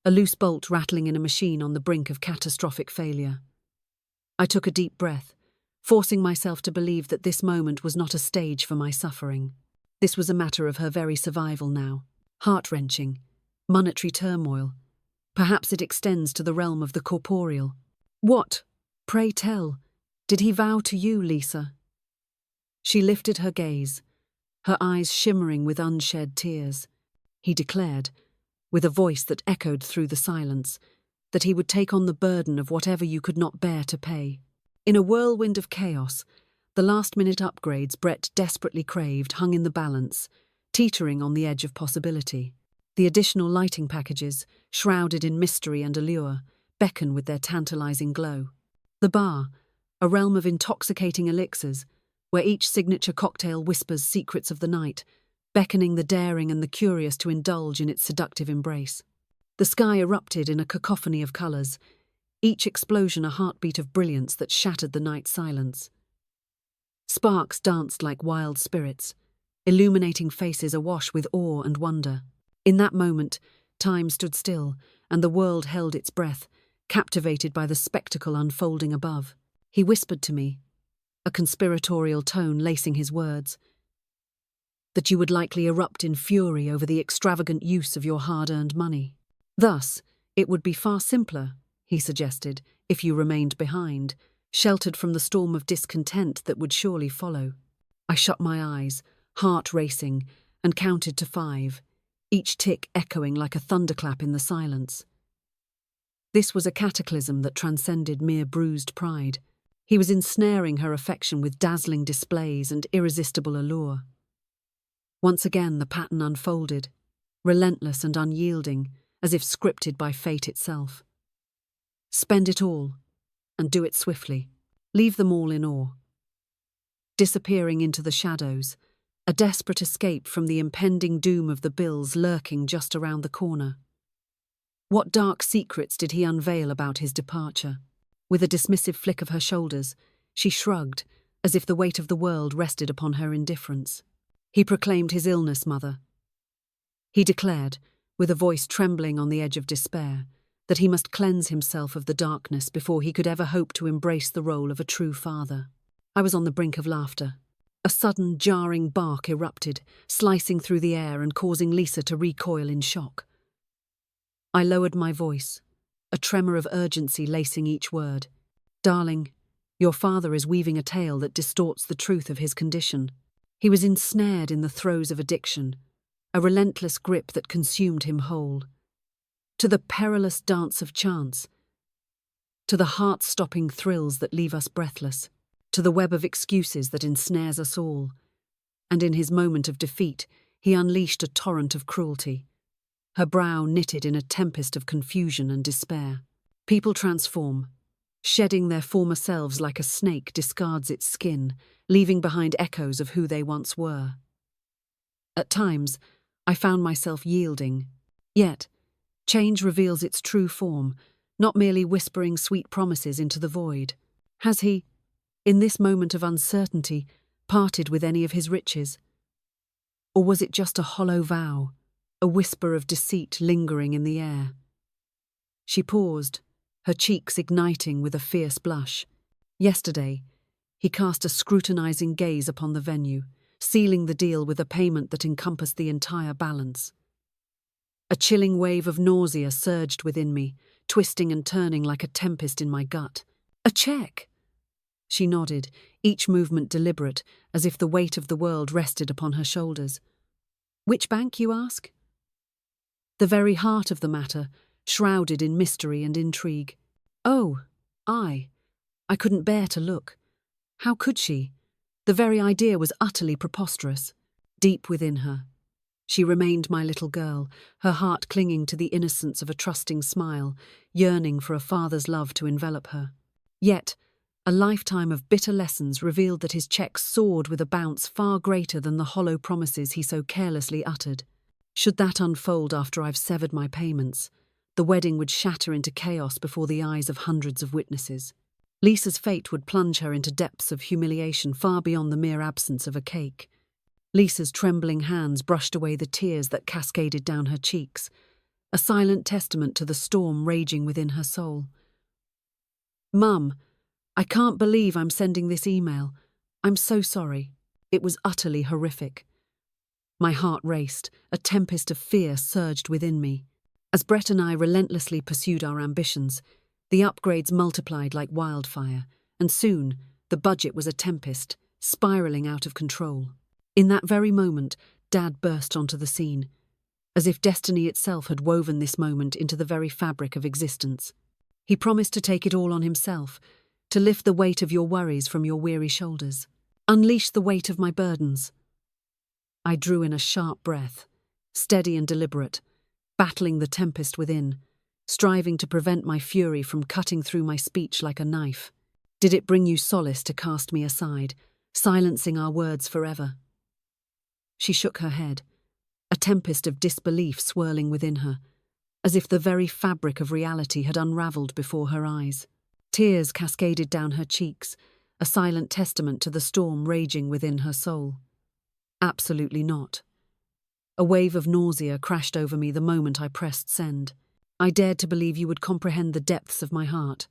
a loose bolt rattling in a machine on the brink of catastrophic failure. I took a deep breath, forcing myself to believe that this moment was not a stage for my suffering. This was a matter of her very survival now. Heart-wrenching, monetary turmoil. Perhaps it extends to the realm of the corporeal. What, pray tell, did he vow to you, Lisa? She lifted her gaze, her eyes shimmering with unshed tears. He declared, with a voice that echoed through the silence, that he would take on the burden of whatever you could not bear to pay. In a whirlwind of chaos, The last-minute upgrades Brett desperately craved hung in the balance, teetering on the edge of possibility. The additional lighting packages, shrouded in mystery and allure, beckon with their tantalizing glow. The bar, a realm of intoxicating elixirs, where each signature cocktail whispers secrets of the night, beckoning the daring and the curious to indulge in its seductive embrace. The sky erupted in a cacophony of colors, each explosion a heartbeat of brilliance that shattered the night's silence. Sparks danced like wild spirits, illuminating faces awash with awe and wonder. In that moment, time stood still, and the world held its breath, captivated by the spectacle unfolding above. He whispered to me, a conspiratorial tone lacing his words, that you would likely erupt in fury over the extravagant use of your hard-earned money. Thus, it would be far simpler, he suggested, if you remained behind, sheltered from the storm of discontent that would surely follow. I shut my eyes, heart racing, and counted to 5, each tick echoing like a thunderclap in the silence. This was a cataclysm that transcended mere bruised pride. He was ensnaring her affection with dazzling displays and irresistible allure. Once again the pattern unfolded, relentless and unyielding, as if scripted by fate itself. Spend it all, and do it swiftly. Leave them all in awe. Disappearing into the shadows, a desperate escape from the impending doom of the bills lurking just around the corner. What dark secrets did he unveil about his departure? With a dismissive flick of her shoulders, she shrugged, as if the weight of the world rested upon her indifference. He proclaimed his illness, mother. He declared, with a voice trembling on the edge of despair, that he must cleanse himself of the darkness before he could ever hope to embrace the role of a true father. I was on the brink of laughter. A sudden, jarring bark erupted, slicing through the air and causing Lisa to recoil in shock. I lowered my voice, a tremor of urgency lacing each word. Darling, your father is weaving a tale that distorts the truth of his condition. He was ensnared in the throes of addiction, a relentless grip that consumed him whole. To the perilous dance of chance, to the heart-stopping thrills that leave us breathless, to the web of excuses that ensnares us all. And in his moment of defeat, he unleashed a torrent of cruelty, her brow knitted in a tempest of confusion and despair. People transform, shedding their former selves like a snake discards its skin, leaving behind echoes of who they once were. At times, I found myself yielding. Yet, change reveals its true form, not merely whispering sweet promises into the void. Has he, in this moment of uncertainty, parted with any of his riches? Or was it just a hollow vow, a whisper of deceit lingering in the air? She paused, her cheeks igniting with a fierce blush. Yesterday, he cast a scrutinizing gaze upon the venue, sealing the deal with a payment that encompassed the entire balance. A chilling wave of nausea surged within me, twisting and turning like a tempest in my gut. A check! She nodded, each movement deliberate, as if the weight of the world rested upon her shoulders. Which bank, you ask? The very heart of the matter, shrouded in mystery and intrigue. Oh, I couldn't bear to look. How could she? The very idea was utterly preposterous. Deep within her, she remained my little girl, her heart clinging to the innocence of a trusting smile, yearning for a father's love to envelop her. Yet, a lifetime of bitter lessons revealed that his check soared with a bounce far greater than the hollow promises he so carelessly uttered. Should that unfold after I've severed my payments, the wedding would shatter into chaos before the eyes of hundreds of witnesses. Lisa's fate would plunge her into depths of humiliation far beyond the mere absence of a cake. Lisa's trembling hands brushed away the tears that cascaded down her cheeks, a silent testament to the storm raging within her soul. Mum, I can't believe I'm sending this email. I'm so sorry. It was utterly horrific. My heart raced, a tempest of fear surged within me. As Brett and I relentlessly pursued our ambitions, the upgrades multiplied like wildfire, and soon the budget was a tempest, spiraling out of control. In that very moment, Dad burst onto the scene, as if destiny itself had woven this moment into the very fabric of existence. He promised to take it all on himself, to lift the weight of your worries from your weary shoulders. Unleash the weight of my burdens. I drew in a sharp breath, steady and deliberate, battling the tempest within, striving to prevent my fury from cutting through my speech like a knife. Did it bring you solace to cast me aside, silencing our words forever? She shook her head, a tempest of disbelief swirling within her, as if the very fabric of reality had unraveled before her eyes. Tears cascaded down her cheeks, a silent testament to the storm raging within her soul. Absolutely not. A wave of nausea crashed over me the moment I pressed send. I dared to believe you would comprehend the depths of my heart.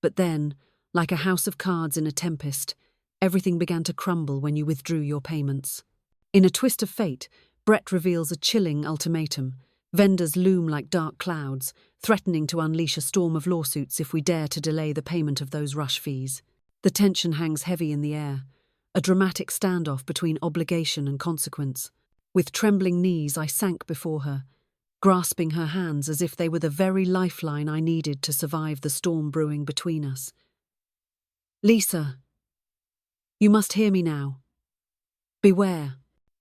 But then, like a house of cards in a tempest, everything began to crumble when you withdrew your payments. In a twist of fate, Brett reveals a chilling ultimatum. Vendors loom like dark clouds, threatening to unleash a storm of lawsuits if we dare to delay the payment of those rush fees. The tension hangs heavy in the air, a dramatic standoff between obligation and consequence. With trembling knees, I sank before her, grasping her hands as if they were the very lifeline I needed to survive the storm brewing between us. Lisa, you must hear me now. Beware.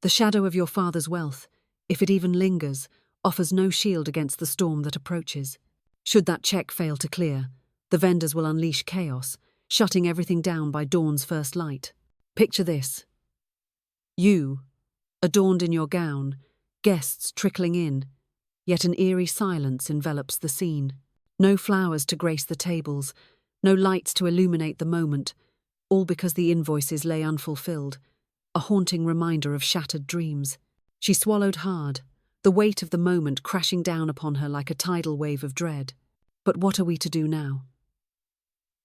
The shadow of your father's wealth, if it even lingers, offers no shield against the storm that approaches. Should that check fail to clear, the vendors will unleash chaos, shutting everything down by dawn's first light. Picture this. You, adorned in your gown, guests trickling in, yet an eerie silence envelops the scene. No flowers to grace the tables, no lights to illuminate the moment, all because the invoices lay unfulfilled, a haunting reminder of shattered dreams. She swallowed hard, the weight of the moment crashing down upon her like a tidal wave of dread. But what are we to do now?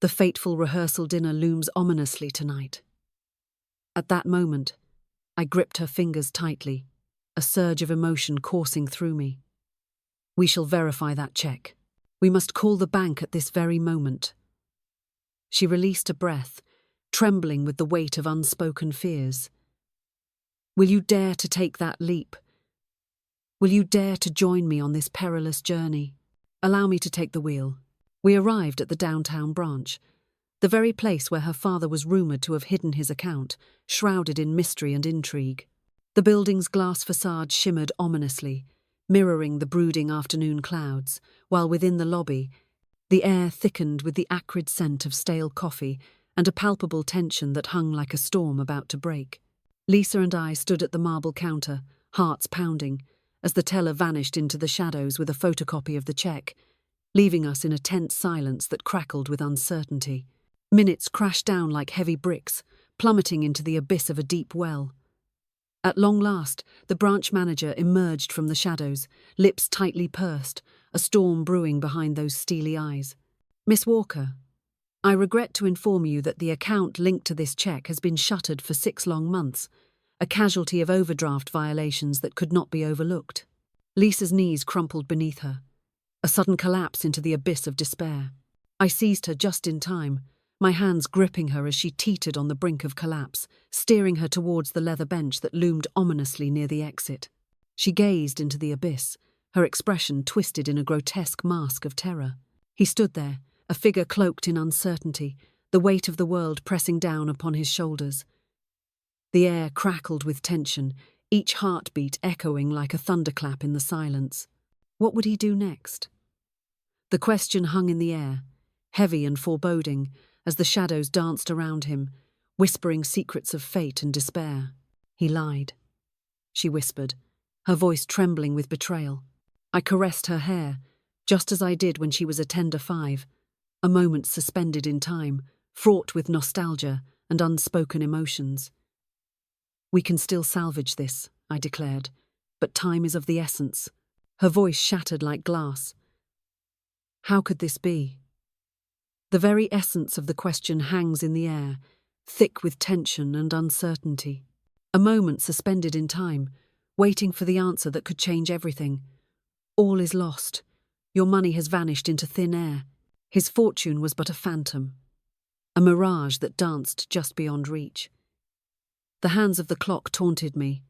The fateful rehearsal dinner looms ominously tonight. At that moment, I gripped her fingers tightly, a surge of emotion coursing through me. We shall verify that check. We must call the bank at this very moment. She released a breath, trembling with the weight of unspoken fears. Will you dare to take that leap? Will you dare to join me on this perilous journey? Allow me to take the wheel. We arrived at the downtown branch, the very place where her father was rumoured to have hidden his account, shrouded in mystery and intrigue. The building's glass facade shimmered ominously, mirroring the brooding afternoon clouds, while within the lobby, the air thickened with the acrid scent of stale coffee and a palpable tension that hung like a storm about to break. Lisa and I stood at the marble counter, hearts pounding, as the teller vanished into the shadows with a photocopy of the check, leaving us in a tense silence that crackled with uncertainty. Minutes crashed down like heavy bricks, plummeting into the abyss of a deep well. At long last, the branch manager emerged from the shadows, lips tightly pursed, a storm brewing behind those steely eyes. Miss Walker, I regret to inform you that the account linked to this check has been shuttered for 6 long months, a casualty of overdraft violations that could not be overlooked. Lisa's knees crumpled beneath her, a sudden collapse into the abyss of despair. I seized her just in time, my hands gripping her as she teetered on the brink of collapse, steering her towards the leather bench that loomed ominously near the exit. She gazed into the abyss, her expression twisted in a grotesque mask of terror. He stood there, a figure cloaked in uncertainty, the weight of the world pressing down upon his shoulders. The air crackled with tension, each heartbeat echoing like a thunderclap in the silence. What would he do next? The question hung in the air, heavy and foreboding, as the shadows danced around him, whispering secrets of fate and despair. He lied, she whispered, her voice trembling with betrayal. I caressed her hair, just as I did when she was a tender 5, a moment suspended in time, fraught with nostalgia and unspoken emotions. We can still salvage this, I declared, but time is of the essence. Her voice shattered like glass. How could this be? The very essence of the question hangs in the air, thick with tension and uncertainty. A moment suspended in time, waiting for the answer that could change everything. All is lost. Your money has vanished into thin air. His fortune was but a phantom, a mirage that danced just beyond reach. The hands of the clock taunted me.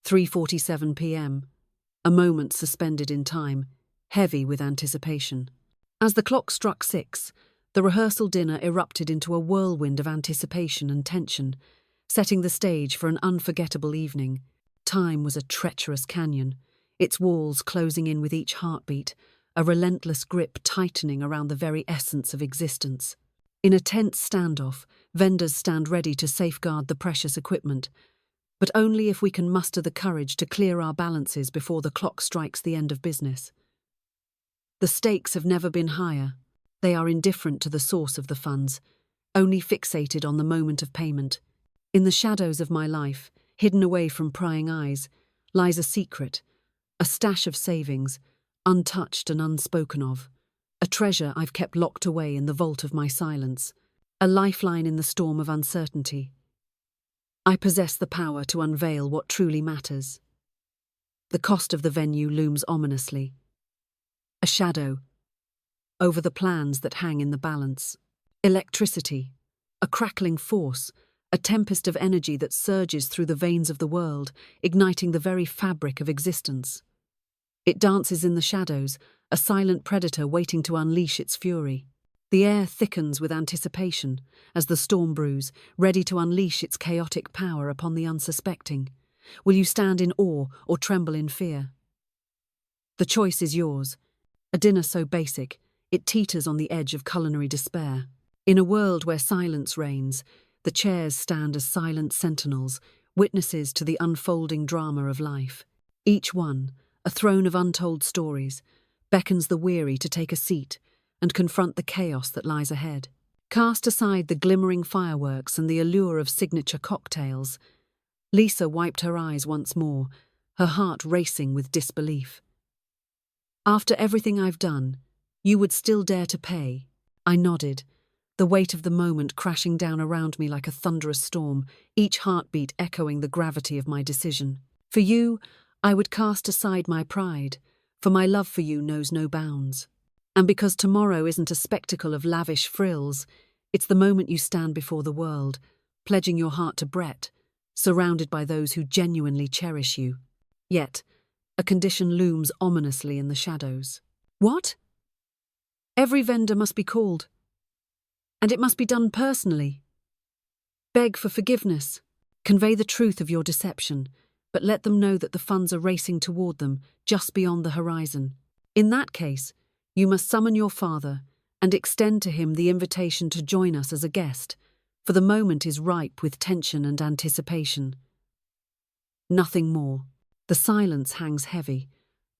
3:47 p.m., a moment suspended in time, heavy with anticipation. As the clock struck 6, the rehearsal dinner erupted into a whirlwind of anticipation and tension, setting the stage for an unforgettable evening. Time was a treacherous canyon, its walls closing in with each heartbeat, a relentless grip tightening around the very essence of existence. In a tense standoff, vendors stand ready to safeguard the precious equipment, but only if we can muster the courage to clear our balances before the clock strikes the end of business. The stakes have never been higher. They are indifferent to the source of the funds, only fixated on the moment of payment. In the shadows of my life, hidden away from prying eyes, lies a secret, a stash of savings, untouched and unspoken of, a treasure I've kept locked away in the vault of my silence, a lifeline in the storm of uncertainty. I possess the power to unveil what truly matters. The cost of the venue looms ominously, a shadow over the plans that hang in the balance. Electricity, a crackling force, a tempest of energy that surges through the veins of the world, igniting the very fabric of existence. It dances in the shadows, a silent predator waiting to unleash its fury. The air thickens with anticipation as the storm brews, ready to unleash its chaotic power upon the unsuspecting. Will you stand in awe or tremble in fear? The choice is yours. A dinner so basic, it teeters on the edge of culinary despair. In a world where silence reigns, the chairs stand as silent sentinels, witnesses to the unfolding drama of life. Each one, a throne of untold stories, beckons the weary to take a seat and confront the chaos that lies ahead. Cast aside the glimmering fireworks and the allure of signature cocktails, Lisa wiped her eyes once more, her heart racing with disbelief. After everything I've done, you would still dare to pay? I nodded, the weight of the moment crashing down around me like a thunderous storm, each heartbeat echoing the gravity of my decision. For you, I would cast aside my pride, for my love for you knows no bounds. And because tomorrow isn't a spectacle of lavish frills, it's the moment you stand before the world, pledging your heart to Brett, surrounded by those who genuinely cherish you. Yet, a condition looms ominously in the shadows. What? Every vendor must be called. And it must be done personally. Beg for forgiveness. Convey the truth of your deception, but let them know that the funds are racing toward them, just beyond the horizon. In that case, you must summon your father and extend to him the invitation to join us as a guest, for the moment is ripe with tension and anticipation. Nothing more. The silence hangs heavy,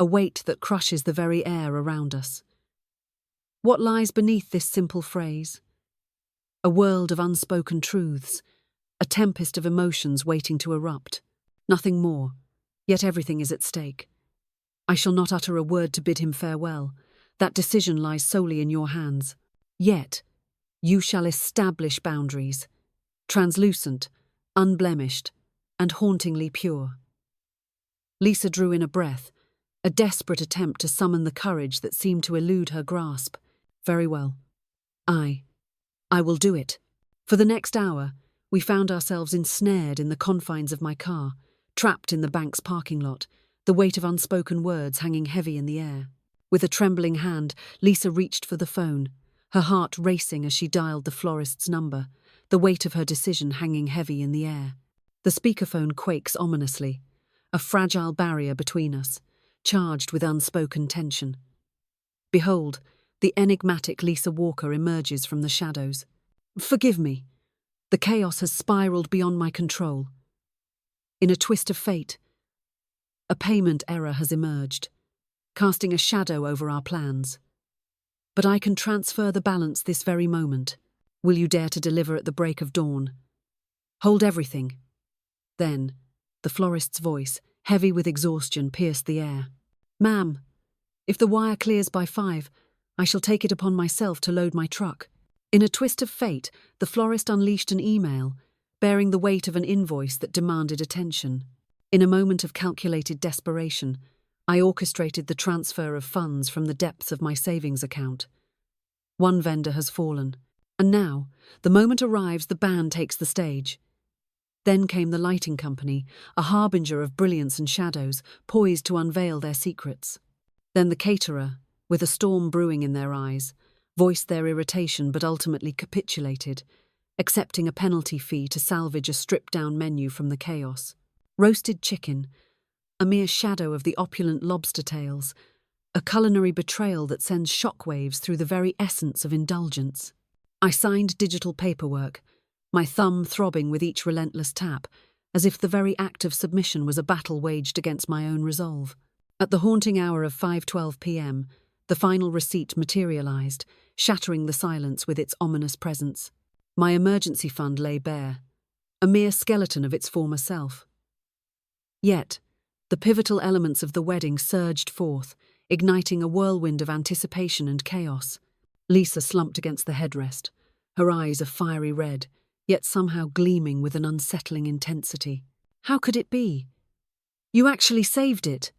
a weight that crushes the very air around us. What lies beneath this simple phrase? A world of unspoken truths, a tempest of emotions waiting to erupt. Nothing more, yet everything is at stake. I shall not utter a word to bid him farewell. That decision lies solely in your hands. Yet, you shall establish boundaries, translucent, unblemished, and hauntingly pure. Lisa drew in a breath, a desperate attempt to summon the courage that seemed to elude her grasp. Very well. I will do it. For the next hour, we found ourselves ensnared in the confines of my car, trapped in the bank's parking lot, the weight of unspoken words hanging heavy in the air. With a trembling hand, Lisa reached for the phone, her heart racing as she dialed the florist's number, the weight of her decision hanging heavy in the air. The speakerphone quakes ominously, a fragile barrier between us, charged with unspoken tension. Behold, the enigmatic Lisa Walker emerges from the shadows. Forgive me. The chaos has spiraled beyond my control. In a twist of fate, a payment error has emerged, casting a shadow over our plans. But I can transfer the balance this very moment. Will you dare to deliver at the break of dawn? Hold everything. Then, the florist's voice, heavy with exhaustion, pierced the air. Ma'am, if the wire clears by 5, I shall take it upon myself to load my truck. In a twist of fate, the florist unleashed an email, bearing the weight of an invoice that demanded attention. In a moment of calculated desperation, I orchestrated the transfer of funds from the depths of my savings account. One vendor has fallen, and now, the moment arrives, the band takes the stage. Then came the lighting company, a harbinger of brilliance and shadows, poised to unveil their secrets. Then the caterer, with a storm brewing in their eyes, voiced their irritation but ultimately capitulated, accepting a penalty fee to salvage a stripped-down menu from the chaos. Roasted chicken, a mere shadow of the opulent lobster tails, a culinary betrayal that sends shockwaves through the very essence of indulgence. I signed digital paperwork, my thumb throbbing with each relentless tap, as if the very act of submission was a battle waged against my own resolve. At the haunting hour of 5:12 p.m., the final receipt materialized, shattering the silence with its ominous presence. My emergency fund lay bare, a mere skeleton of its former self. Yet, the pivotal elements of the wedding surged forth, igniting a whirlwind of anticipation and chaos. Lisa slumped against the headrest, her eyes a fiery red, yet somehow gleaming with an unsettling intensity. How could it be? You actually saved it!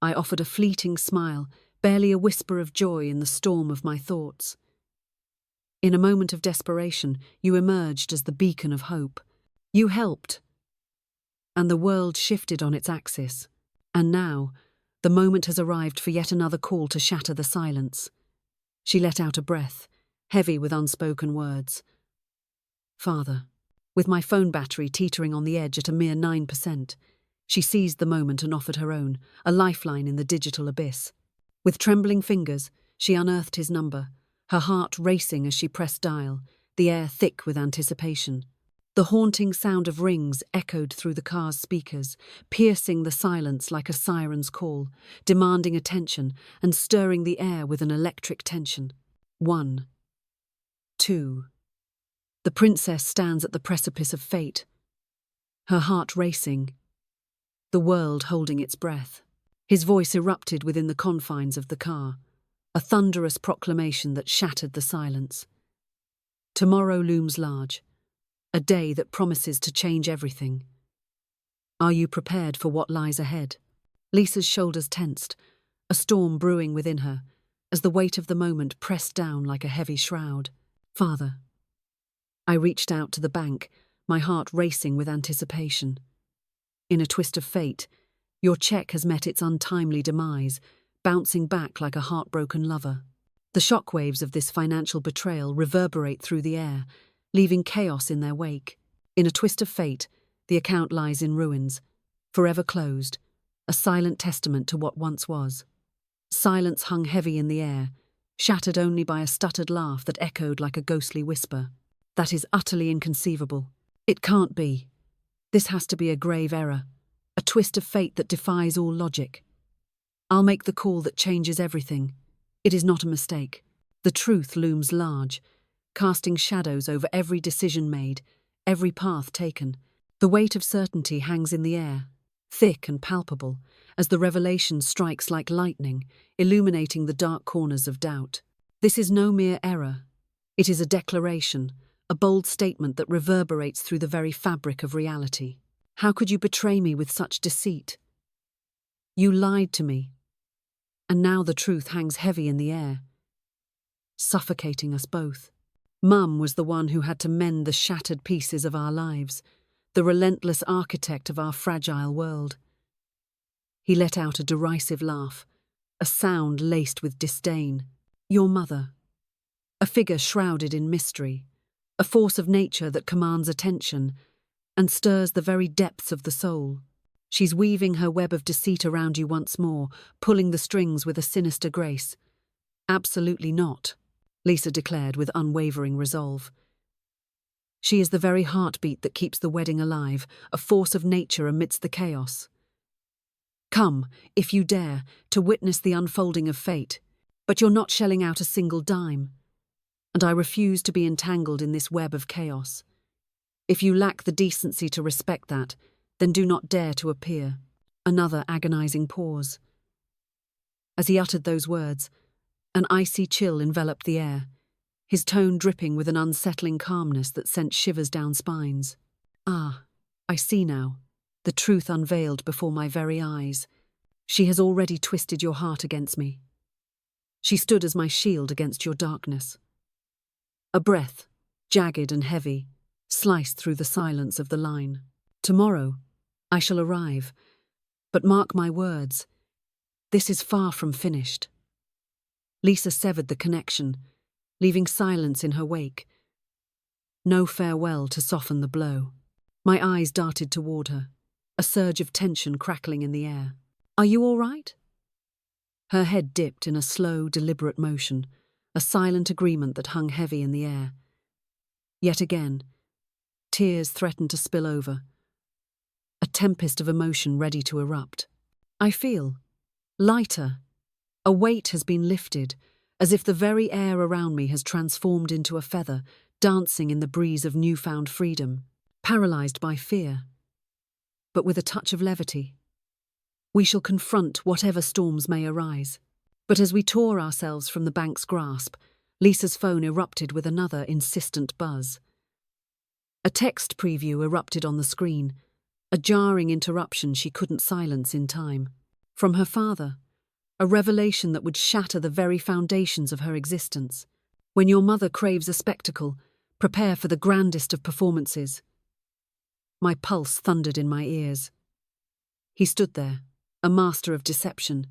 I offered a fleeting smile, barely a whisper of joy in the storm of my thoughts. In a moment of desperation, you emerged as the beacon of hope. You helped. And the world shifted on its axis. And now, the moment has arrived for yet another call to shatter the silence. She let out a breath, heavy with unspoken words. Father. With my phone battery teetering on the edge at a mere 9%, she seized the moment and offered her own, a lifeline in the digital abyss. With trembling fingers, she unearthed his number, her heart racing as she pressed dial, the air thick with anticipation. The haunting sound of rings echoed through the car's speakers, piercing the silence like a siren's call, demanding attention and stirring the air with an electric tension. 1. 2. The princess stands at the precipice of fate, her heart racing, the world holding its breath. His voice erupted within the confines of the car, a thunderous proclamation that shattered the silence. Tomorrow looms large, a day that promises to change everything. Are you prepared for what lies ahead? Lisa's shoulders tensed, a storm brewing within her, as the weight of the moment pressed down like a heavy shroud. Father. I reached out to the bank, my heart racing with anticipation. In a twist of fate, your check has met its untimely demise, bouncing back like a heartbroken lover. The shockwaves of this financial betrayal reverberate through the air, leaving chaos in their wake. In a twist of fate, the account lies in ruins, forever closed, a silent testament to what once was. Silence hung heavy in the air, shattered only by a stuttered laugh that echoed like a ghostly whisper. That is utterly inconceivable. It can't be. This has to be a grave error, a twist of fate that defies all logic. I'll make the call that changes everything. It is not a mistake. The truth looms large, casting shadows over every decision made, every path taken. The weight of certainty hangs in the air, thick and palpable, as the revelation strikes like lightning, illuminating the dark corners of doubt. This is no mere error. It is a declaration, a bold statement that reverberates through the very fabric of reality. How could you betray me with such deceit? You lied to me, and now the truth hangs heavy in the air, suffocating us both. Mum was the one who had to mend the shattered pieces of our lives, the relentless architect of our fragile world. He let out a derisive laugh, a sound laced with disdain. Your mother, a figure shrouded in mystery, a force of nature that commands attention and stirs the very depths of the soul. She's weaving her web of deceit around you once more, pulling the strings with a sinister grace. Absolutely not, Lisa declared with unwavering resolve. She is the very heartbeat that keeps the wedding alive, a force of nature amidst the chaos. Come, if you dare, to witness the unfolding of fate, but you're not shelling out a single dime. And I refuse to be entangled in this web of chaos. If you lack the decency to respect that, then do not dare to appear. Another agonizing pause. As he uttered those words, an icy chill enveloped the air, his tone dripping with an unsettling calmness that sent shivers down spines. Ah, I see now, the truth unveiled before my very eyes. She has already twisted your heart against me. She stood as my shield against your darkness. A breath, jagged and heavy, sliced through the silence of the line. Tomorrow, I shall arrive, but mark my words, this is far from finished. Lisa severed the connection, leaving silence in her wake. no farewell to soften the blow. My eyes darted toward her, a surge of tension crackling in the air. "Are you all right?" Her head dipped in a slow, deliberate motion, a silent agreement that hung heavy in the air. Yet again, tears threatened to spill over, a tempest of emotion ready to erupt. I feel lighter. A weight has been lifted, as if the very air around me has transformed into a feather, dancing in the breeze of newfound freedom, paralyzed by fear, but with a touch of levity. We shall confront whatever storms may arise. But as we tore ourselves from the bank's grasp, Lisa's phone erupted with another insistent buzz. A text preview erupted on the screen, a jarring interruption she couldn't silence in time. From her father, a revelation that would shatter the very foundations of her existence. When your mother craves a spectacle, prepare for the grandest of performances. My pulse thundered in my ears. He stood there, a master of deception,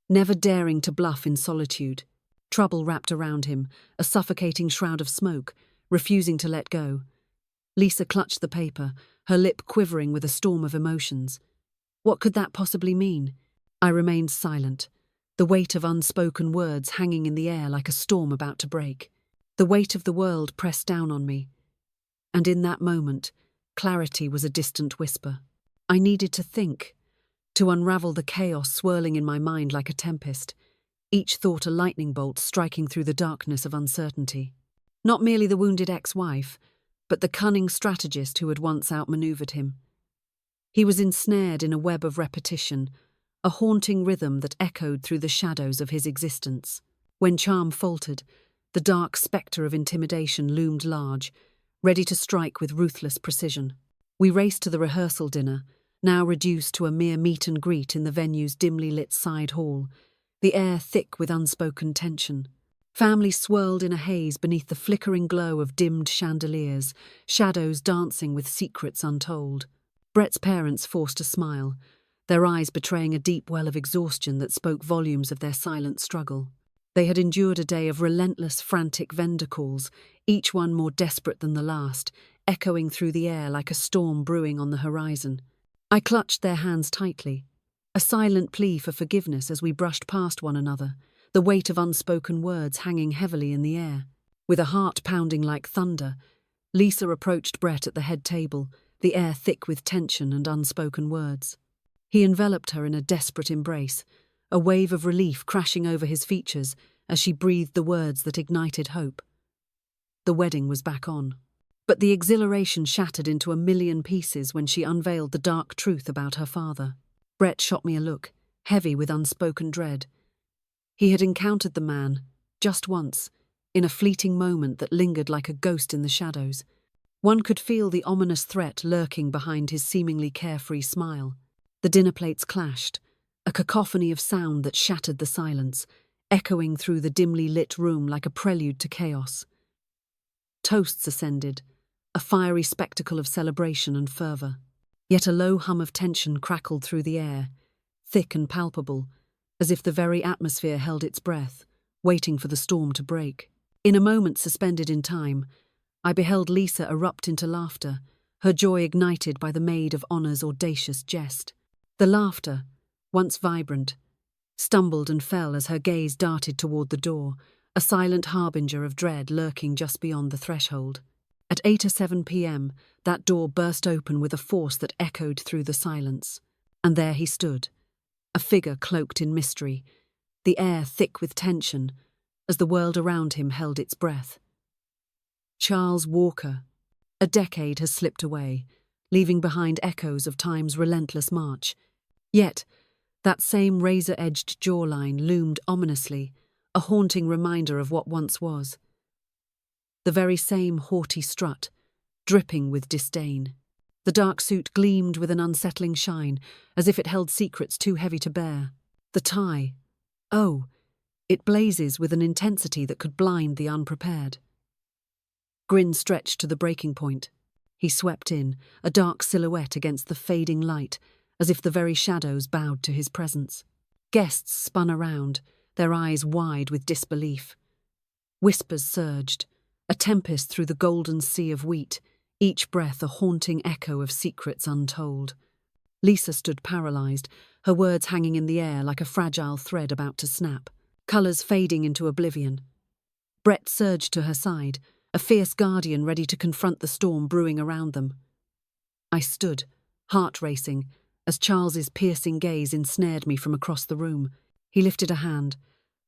never daring to bluff in solitude. Trouble wrapped around him, a suffocating shroud of smoke, refusing to let go. Lisa clutched the paper, her lip quivering with a storm of emotions. What could that possibly mean? I remained silent, the weight of unspoken words hanging in the air like a storm about to break. The weight of the world pressed down on me. And in that moment, clarity was a distant whisper. I needed to think, to unravel the chaos swirling in my mind like a tempest, each thought a lightning bolt striking through the darkness of uncertainty. Not merely the wounded ex-wife, but the cunning strategist who had once outmaneuvered him. He was ensnared in a web of repetition, a haunting rhythm that echoed through the shadows of his existence. When charm faltered, the dark spectre of intimidation loomed large, ready to strike with ruthless precision. We raced to the rehearsal dinner, now reduced to a mere meet and greet in the venue's dimly lit side hall, the air thick with unspoken tension. Families swirled in a haze beneath the flickering glow of dimmed chandeliers, shadows dancing with secrets untold. Brett's parents forced a smile, their eyes betraying a deep well of exhaustion that spoke volumes of their silent struggle. They had endured a day of relentless, frantic vendor calls, each one more desperate than the last, echoing through the air like a storm brewing on the horizon. I clutched their hands tightly, a silent plea for forgiveness as we brushed past one another, the weight of unspoken words hanging heavily in the air. With a heart pounding like thunder, Lisa approached Brett at the head table, the air thick with tension and unspoken words. He enveloped her in a desperate embrace, a wave of relief crashing over his features as she breathed the words that ignited hope. The wedding was back on. But the exhilaration shattered into a million pieces when she unveiled the dark truth about her father. Brett shot me a look, heavy with unspoken dread. He had encountered the man, just once, in a fleeting moment that lingered like a ghost in the shadows. One could feel the ominous threat lurking behind his seemingly carefree smile. The dinner plates clashed, a cacophony of sound that shattered the silence, echoing through the dimly lit room like a prelude to chaos. Toasts ascended, a fiery spectacle of celebration and fervour. Yet a low hum of tension crackled through the air, thick and palpable, as if the very atmosphere held its breath, waiting for the storm to break. In a moment suspended in time, I beheld Lisa erupt into laughter, her joy ignited by the maid of honour's audacious jest. The laughter, once vibrant, stumbled and fell as her gaze darted toward the door, a silent harbinger of dread lurking just beyond the threshold. At 8:07 p.m, that door burst open with a force that echoed through the silence. And there he stood, a figure cloaked in mystery, the air thick with tension, as the world around him held its breath. Charles Walker. A decade has slipped away, leaving behind echoes of time's relentless march. Yet, that same razor-edged jawline loomed ominously, a haunting reminder of what once was. The very same haughty strut, dripping with disdain. The dark suit gleamed with an unsettling shine, as if it held secrets too heavy to bear. The tie. Oh, it blazes with an intensity that could blind the unprepared. Grin stretched to the breaking point. He swept in, a dark silhouette against the fading light, as if the very shadows bowed to his presence. Guests spun around, their eyes wide with disbelief. Whispers surged, A tempest through the golden sea of wheat, each breath a haunting echo of secrets untold. Lisa stood paralyzed, her words hanging in the air like a fragile thread about to snap, colors fading into oblivion. Brett surged to her side, a fierce guardian ready to confront the storm brewing around them. I stood, heart racing, as Charles's piercing gaze ensnared me from across the room. He lifted a hand,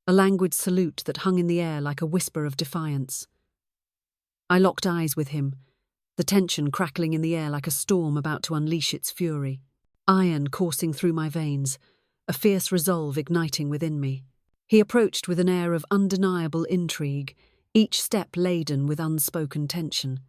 a languid salute that hung in the air like a whisper of defiance. I locked eyes with him, the tension crackling in the air like a storm about to unleash its fury. Iron coursing through my veins, a fierce resolve igniting within me. He approached with an air of undeniable intrigue, each step laden with unspoken tension.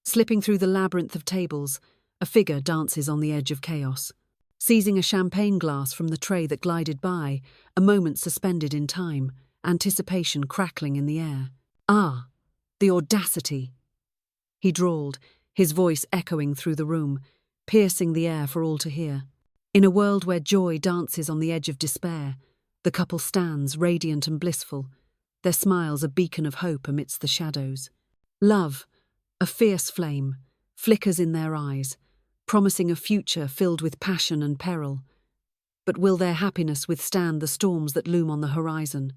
Slipping through the labyrinth of tables, a figure dances on the edge of chaos. Seizing a champagne glass from the tray that glided by, a moment suspended in time, anticipation crackling in the air. Ah, the audacity! He drawled, his voice echoing through the room, piercing the air for all to hear. In a world where joy dances on the edge of despair, the couple stands radiant and blissful, their smiles a beacon of hope amidst the shadows. Love, a fierce flame, flickers in their eyes, promising a future filled with passion and peril. But will their happiness withstand the storms that loom on the horizon?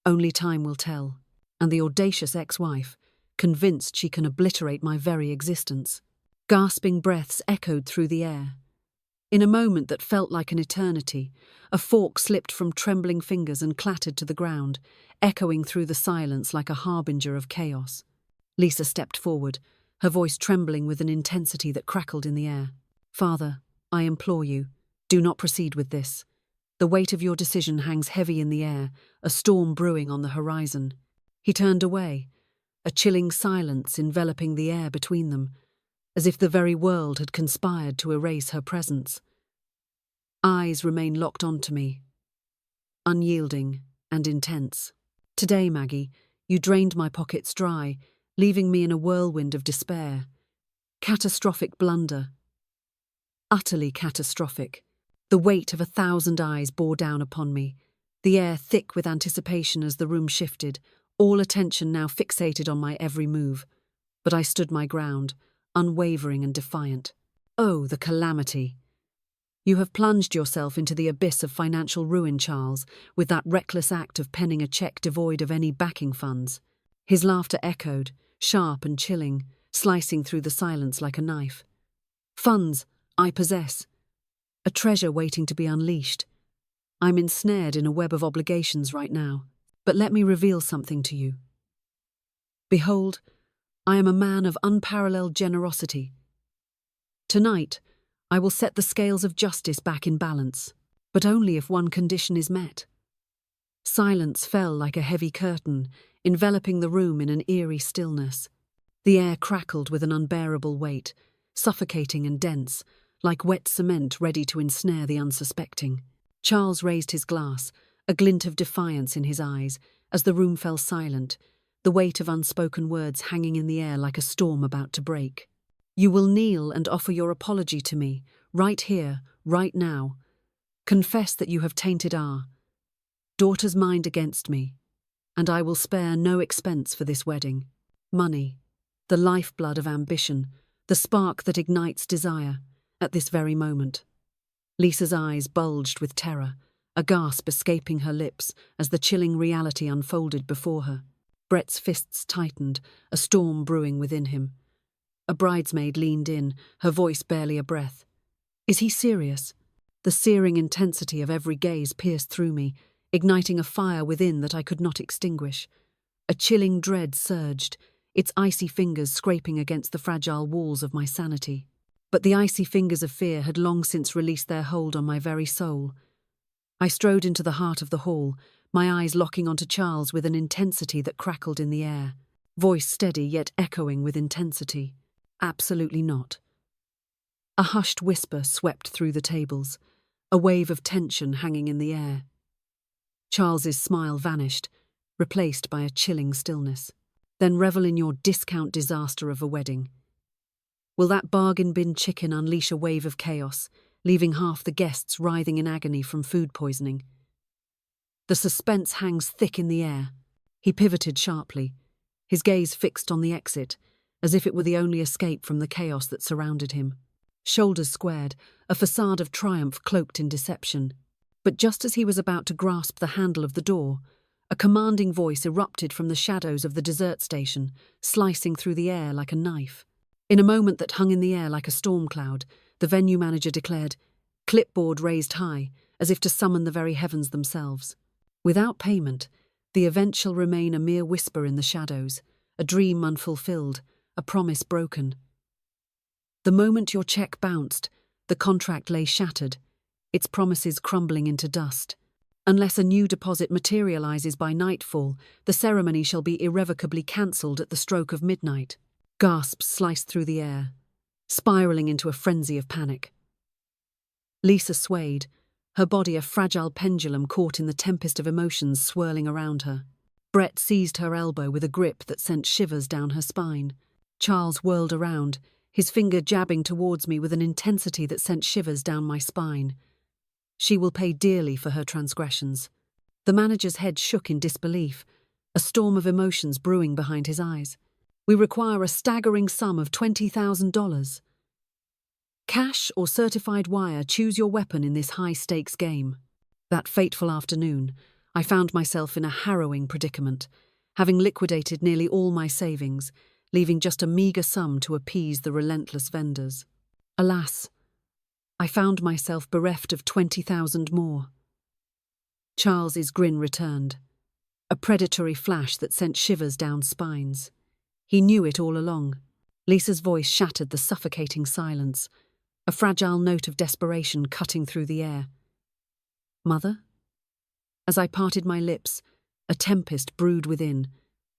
Only time will tell, and the audacious ex-wife, convinced she can obliterate my very existence. Gasping breaths echoed through the air. In a moment that felt like an eternity, a fork slipped from trembling fingers and clattered to the ground, echoing through the silence like a harbinger of chaos. Lisa stepped forward, her voice trembling with an intensity that crackled in the air. "Father, I implore you, do not proceed with this. The weight of your decision hangs heavy in the air, a storm brewing on the horizon." He turned away, a chilling silence enveloping the air between them, as if the very world had conspired to erase her presence. Eyes remained locked onto me, unyielding and intense. "Today, Maggie, you drained my pockets dry, leaving me in a whirlwind of despair. Catastrophic blunder. Utterly catastrophic. The weight of 1,000 eyes bore down upon me, the air thick with anticipation as the room shifted, all attention now fixated on my every move. But I stood my ground, unwavering and defiant. Oh, the calamity! You have plunged yourself into the abyss of financial ruin, Charles, with that reckless act of penning a cheque devoid of any backing funds. His laughter echoed, sharp and chilling, slicing through the silence like a knife. Funds I possess. A treasure waiting to be unleashed. I'm ensnared in a web of obligations right now. But let me reveal something to you. Behold, I am a man of unparalleled generosity. Tonight, I will set the scales of justice back in balance, but only if one condition is met. Silence fell like a heavy curtain, enveloping the room in an eerie stillness. The air crackled with an unbearable weight, suffocating and dense, like wet cement ready to ensnare the unsuspecting. Charles raised his glass, a glint of defiance in his eyes, as the room fell silent, the weight of unspoken words hanging in the air like a storm about to break. "You will kneel and offer your apology to me, right here, right now. Confess that you have tainted our daughter's mind against me, and I will spare no expense for this wedding. Money, the lifeblood of ambition, the spark that ignites desire, at this very moment." Lisa's eyes bulged with terror, a gasp escaping her lips as the chilling reality unfolded before her. Brett's fists tightened, a storm brewing within him. A bridesmaid leaned in, her voice barely a breath. "Is he serious?" The searing intensity of every gaze pierced through me, igniting a fire within that I could not extinguish. A chilling dread surged, its icy fingers scraping against the fragile walls of my sanity. But the icy fingers of fear had long since released their hold on my very soul. I strode into the heart of the hall, my eyes locking onto Charles with an intensity that crackled in the air. Voice steady yet echoing with intensity. "Absolutely not." A hushed whisper swept through the tables, a wave of tension hanging in the air. Charles's smile vanished, replaced by a chilling stillness. "Then revel in your discount disaster of a wedding. Will that bargain bin chicken unleash a wave of chaos, leaving half the guests writhing in agony from food poisoning? The suspense hangs thick in the air." He pivoted sharply, his gaze fixed on the exit, as if it were the only escape from the chaos that surrounded him. Shoulders squared, a facade of triumph cloaked in deception. But just as he was about to grasp the handle of the door, a commanding voice erupted from the shadows of the dessert station, slicing through the air like a knife. In a moment that hung in the air like a storm cloud, the venue manager declared, clipboard raised high, as if to summon the very heavens themselves. Without payment, the event shall remain a mere whisper in the shadows, a dream unfulfilled, a promise broken. The moment your check bounced, the contract lay shattered, its promises crumbling into dust. Unless a new deposit materializes by nightfall, the ceremony shall be irrevocably cancelled at the stroke of midnight. Gasps sliced through the air, spiraling into a frenzy of panic. Lisa swayed, her body a fragile pendulum caught in the tempest of emotions swirling around her. Brett seized her elbow with a grip that sent shivers down her spine. Charles whirled around, his finger jabbing towards me with an intensity that sent shivers down my spine. She will pay dearly for her transgressions. The manager's head shook in disbelief, a storm of emotions brewing behind his eyes. We require a staggering sum of $20,000. Cash or certified wire, choose your weapon in this high-stakes game. That fateful afternoon, I found myself in a harrowing predicament, having liquidated nearly all my savings, leaving just a meagre sum to appease the relentless vendors. Alas, I found myself bereft of 20,000 more. Charles's grin returned, a predatory flash that sent shivers down spines. He knew it all along. Lisa's voice shattered the suffocating silence, a fragile note of desperation cutting through the air. Mother? As I parted my lips, a tempest brewed within,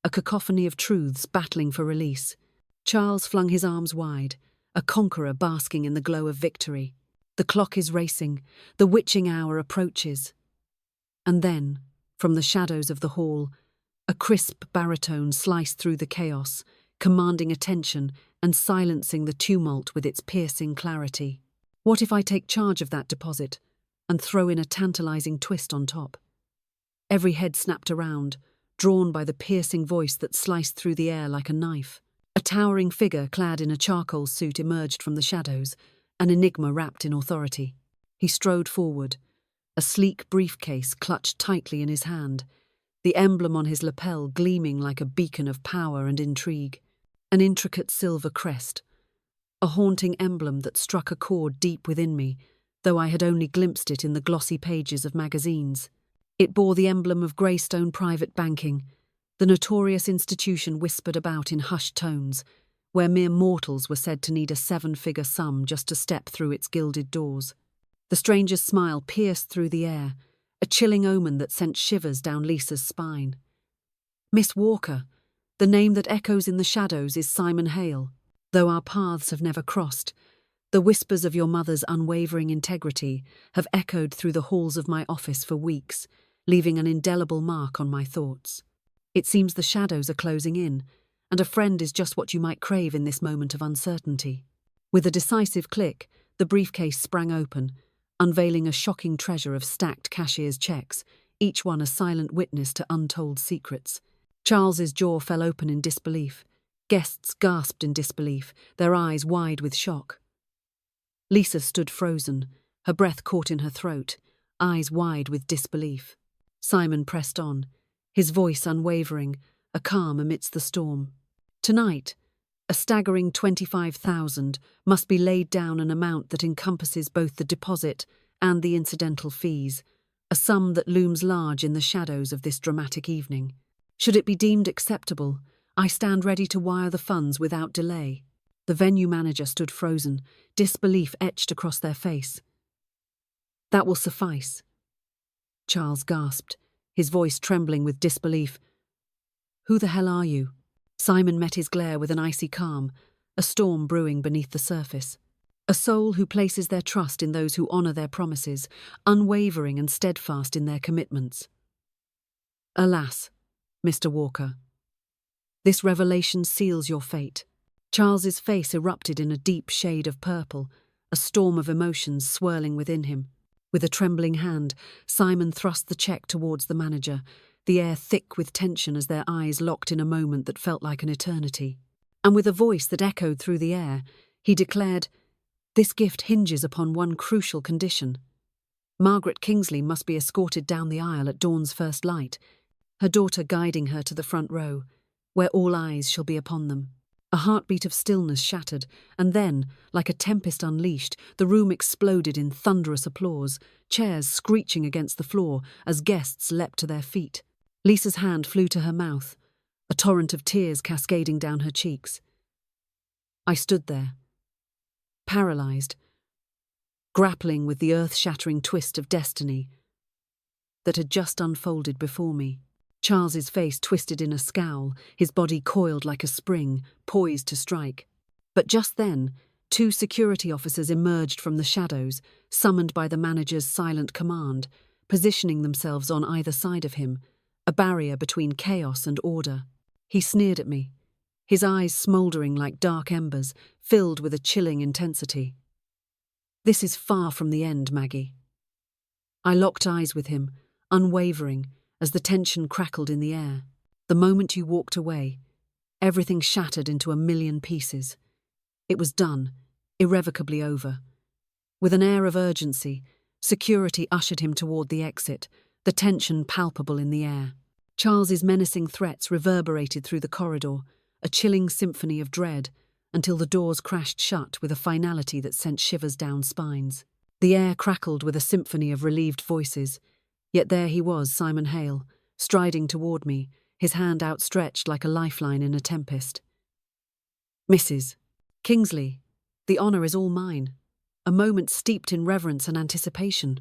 a cacophony of truths battling for release. Charles flung his arms wide, a conqueror basking in the glow of victory. The clock is racing, the witching hour approaches. And then, from the shadows of the hall, a crisp baritone sliced through the chaos, commanding attention and silencing the tumult with its piercing clarity. What if I take charge of that deposit and throw in a tantalizing twist on top? Every head snapped around, drawn by the piercing voice that sliced through the air like a knife. A towering figure clad in a charcoal suit emerged from the shadows, an enigma wrapped in authority. He strode forward, a sleek briefcase clutched tightly in his hand, the emblem on his lapel gleaming like a beacon of power and intrigue. An intricate silver crest, a haunting emblem that struck a chord deep within me, though I had only glimpsed it in the glossy pages of magazines. It bore the emblem of Greystone Private Banking, the notorious institution whispered about in hushed tones, where mere mortals were said to need a 7-figure sum just to step through its gilded doors. The stranger's smile pierced through the air, a chilling omen that sent shivers down Lisa's spine. Miss Walker, the name that echoes in the shadows is Simon Hale. Though our paths have never crossed, the whispers of your mother's unwavering integrity have echoed through the halls of my office for weeks, leaving an indelible mark on my thoughts. It seems the shadows are closing in, and a friend is just what you might crave in this moment of uncertainty. With a decisive click, the briefcase sprang open, unveiling a shocking treasure of stacked cashier's checks, each one a silent witness to untold secrets. Charles's jaw fell open in disbelief. Guests gasped in disbelief, their eyes wide with shock. Lisa stood frozen, her breath caught in her throat, eyes wide with disbelief. Simon pressed on, his voice unwavering, a calm amidst the storm. Tonight, a staggering 25,000 must be laid down, an amount that encompasses both the deposit and the incidental fees, a sum that looms large in the shadows of this dramatic evening. Should it be deemed acceptable, I stand ready to wire the funds without delay. The venue manager stood frozen, disbelief etched across their face. That will suffice. Charles gasped, his voice trembling with disbelief. Who the hell are you? Simon met his glare with an icy calm, a storm brewing beneath the surface. A soul who places their trust in those who honor their promises, unwavering and steadfast in their commitments. Alas, Mr. Walker, this revelation seals your fate. Charles's face erupted in a deep shade of purple, a storm of emotions swirling within him. With a trembling hand, Simon thrust the check towards the manager, the air thick with tension as their eyes locked in a moment that felt like an eternity. And with a voice that echoed through the air, he declared, "This gift hinges upon one crucial condition. Margaret Kingsley must be escorted down the aisle at dawn's first light, her daughter guiding her to the front row, where all eyes shall be upon them." A heartbeat of stillness shattered, and then, like a tempest unleashed, the room exploded in thunderous applause, chairs screeching against the floor as guests leapt to their feet. Lisa's hand flew to her mouth, a torrent of tears cascading down her cheeks. I stood there, paralyzed, grappling with the earth-shattering twist of destiny that had just unfolded before me. Charles's face twisted in a scowl, his body coiled like a spring, poised to strike. But just then, 2 security officers emerged from the shadows, summoned by the manager's silent command, positioning themselves on either side of him, a barrier between chaos and order. He sneered at me, his eyes smouldering like dark embers, filled with a chilling intensity. "This is far from the end, Maggie." I locked eyes with him, unwavering, as the tension crackled in the air. The moment you walked away, everything shattered into a million pieces. It was done, irrevocably over. With an air of urgency, security ushered him toward the exit, the tension palpable in the air. Charles's menacing threats reverberated through the corridor, a chilling symphony of dread, until the doors crashed shut with a finality that sent shivers down spines. The air crackled with a symphony of relieved voices. Yet there he was, Simon Hale, striding toward me, his hand outstretched like a lifeline in a tempest. "Mrs. Kingsley, the honour is all mine." A moment steeped in reverence and anticipation.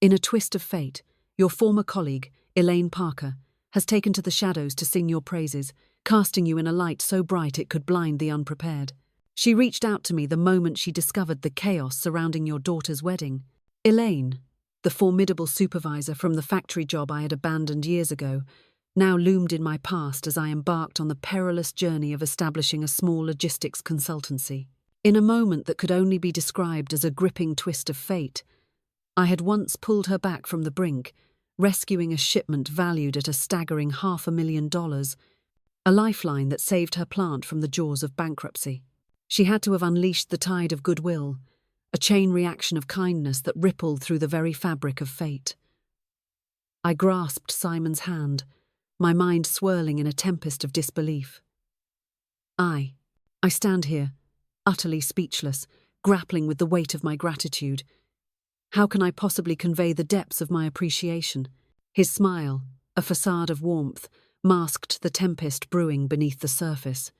In a twist of fate, your former colleague, Elaine Parker, has taken to the shadows to sing your praises, casting you in a light so bright it could blind the unprepared. She reached out to me the moment she discovered the chaos surrounding your daughter's wedding. Elaine, the formidable supervisor from the factory job I had abandoned years ago, now loomed in my past as I embarked on the perilous journey of establishing a small logistics consultancy. In a moment that could only be described as a gripping twist of fate, I had once pulled her back from the brink, rescuing a shipment valued at a staggering $500,000, a lifeline that saved her plant from the jaws of bankruptcy. She had to have unleashed the tide of goodwill, a chain reaction of kindness that rippled through the very fabric of fate. I grasped Simon's hand, my mind swirling in a tempest of disbelief. I stand here, utterly speechless, grappling with the weight of my gratitude. How can I possibly convey the depths of my appreciation? His smile, a facade of warmth, masked the tempest brewing beneath the surface.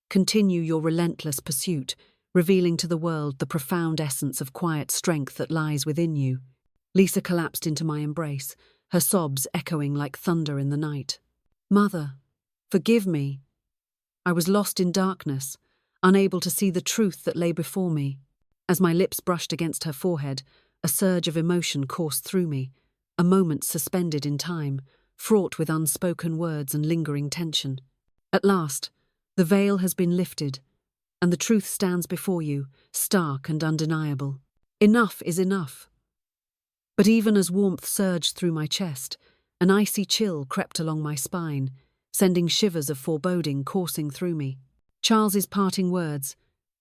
Continue your relentless pursuit, revealing to the world the profound essence of quiet strength that lies within you. Lisa collapsed into my embrace, her sobs echoing like thunder in the night. "Mother, forgive me." I was lost in darkness, unable to see the truth that lay before me. As my lips brushed against her forehead, a surge of emotion coursed through me, a moment suspended in time, fraught with unspoken words and lingering tension. At last, the veil has been lifted, and the truth stands before you, stark and undeniable. Enough is enough. But even as warmth surged through my chest, an icy chill crept along my spine, sending shivers of foreboding coursing through me. Charles's parting words,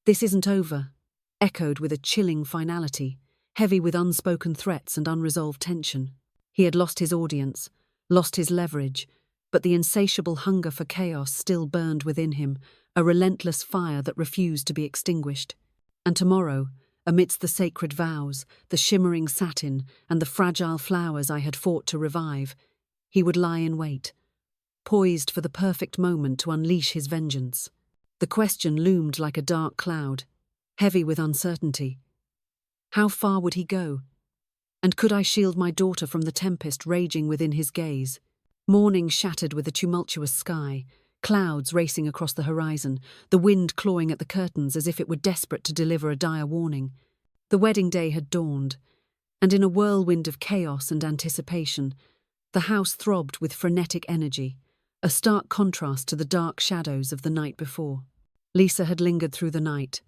"This isn't over," echoed with a chilling finality, heavy with unspoken threats and unresolved tension. He had lost his audience, lost his leverage, but the insatiable hunger for chaos still burned within him, a relentless fire that refused to be extinguished. And tomorrow, amidst the sacred vows, the shimmering satin, and the fragile flowers I had fought to revive, he would lie in wait, poised for the perfect moment to unleash his vengeance. The question loomed like a dark cloud, heavy with uncertainty. How far would he go? And could I shield my daughter from the tempest raging within his gaze? Morning shattered with a tumultuous sky, clouds racing across the horizon, the wind clawing at the curtains as if it were desperate to deliver a dire warning. The wedding day had dawned, and in a whirlwind of chaos and anticipation, the house throbbed with frenetic energy, a stark contrast to the dark shadows of the night before. Lisa had lingered through the night,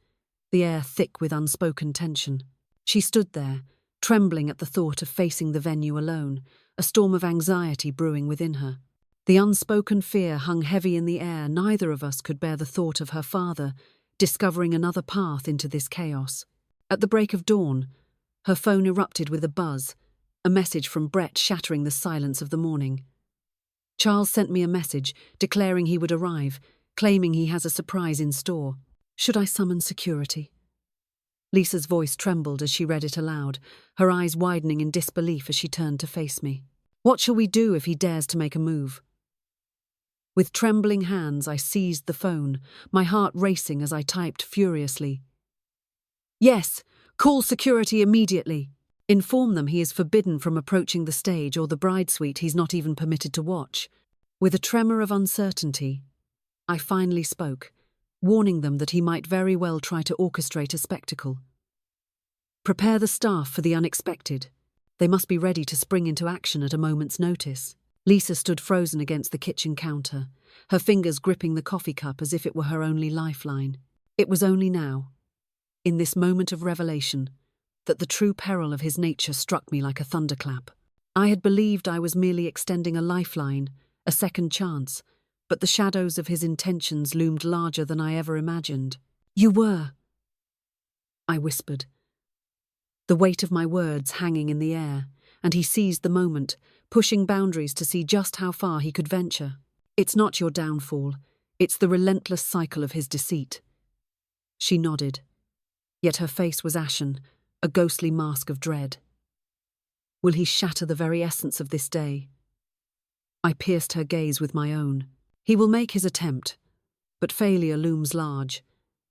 the air thick with unspoken tension. She stood there, trembling at the thought of facing the venue alone, a storm of anxiety brewing within her. The unspoken fear hung heavy in the air. Neither of us could bear the thought of her father discovering another path into this chaos. At the break of dawn, her phone erupted with a buzz, a message from Brett shattering the silence of the morning. Charles sent me a message declaring he would arrive, claiming he has a surprise in store. Should I summon security? Lisa's voice trembled as she read it aloud, her eyes widening in disbelief as she turned to face me. What shall we do if he dares to make a move? With trembling hands, I seized the phone, my heart racing as I typed furiously. Yes, call security immediately. Inform them he is forbidden from approaching the stage or the bride suite he's not even permitted to watch. With a tremor of uncertainty, I finally spoke, warning them that he might very well try to orchestrate a spectacle. Prepare the staff for the unexpected. They must be ready to spring into action at a moment's notice. Lisa stood frozen against the kitchen counter, her fingers gripping the coffee cup as if it were her only lifeline. It was only now, in this moment of revelation, that the true peril of his nature struck me like a thunderclap. I had believed I was merely extending a lifeline, a second chance, but the shadows of his intentions loomed larger than I ever imagined. You were, I whispered, the weight of my words hanging in the air, and he seized the moment, pushing boundaries to see just how far he could venture. It's not your downfall, it's the relentless cycle of his deceit. She nodded, yet her face was ashen, a ghostly mask of dread. Will he shatter the very essence of this day? I pierced her gaze with my own. He will make his attempt, but failure looms large,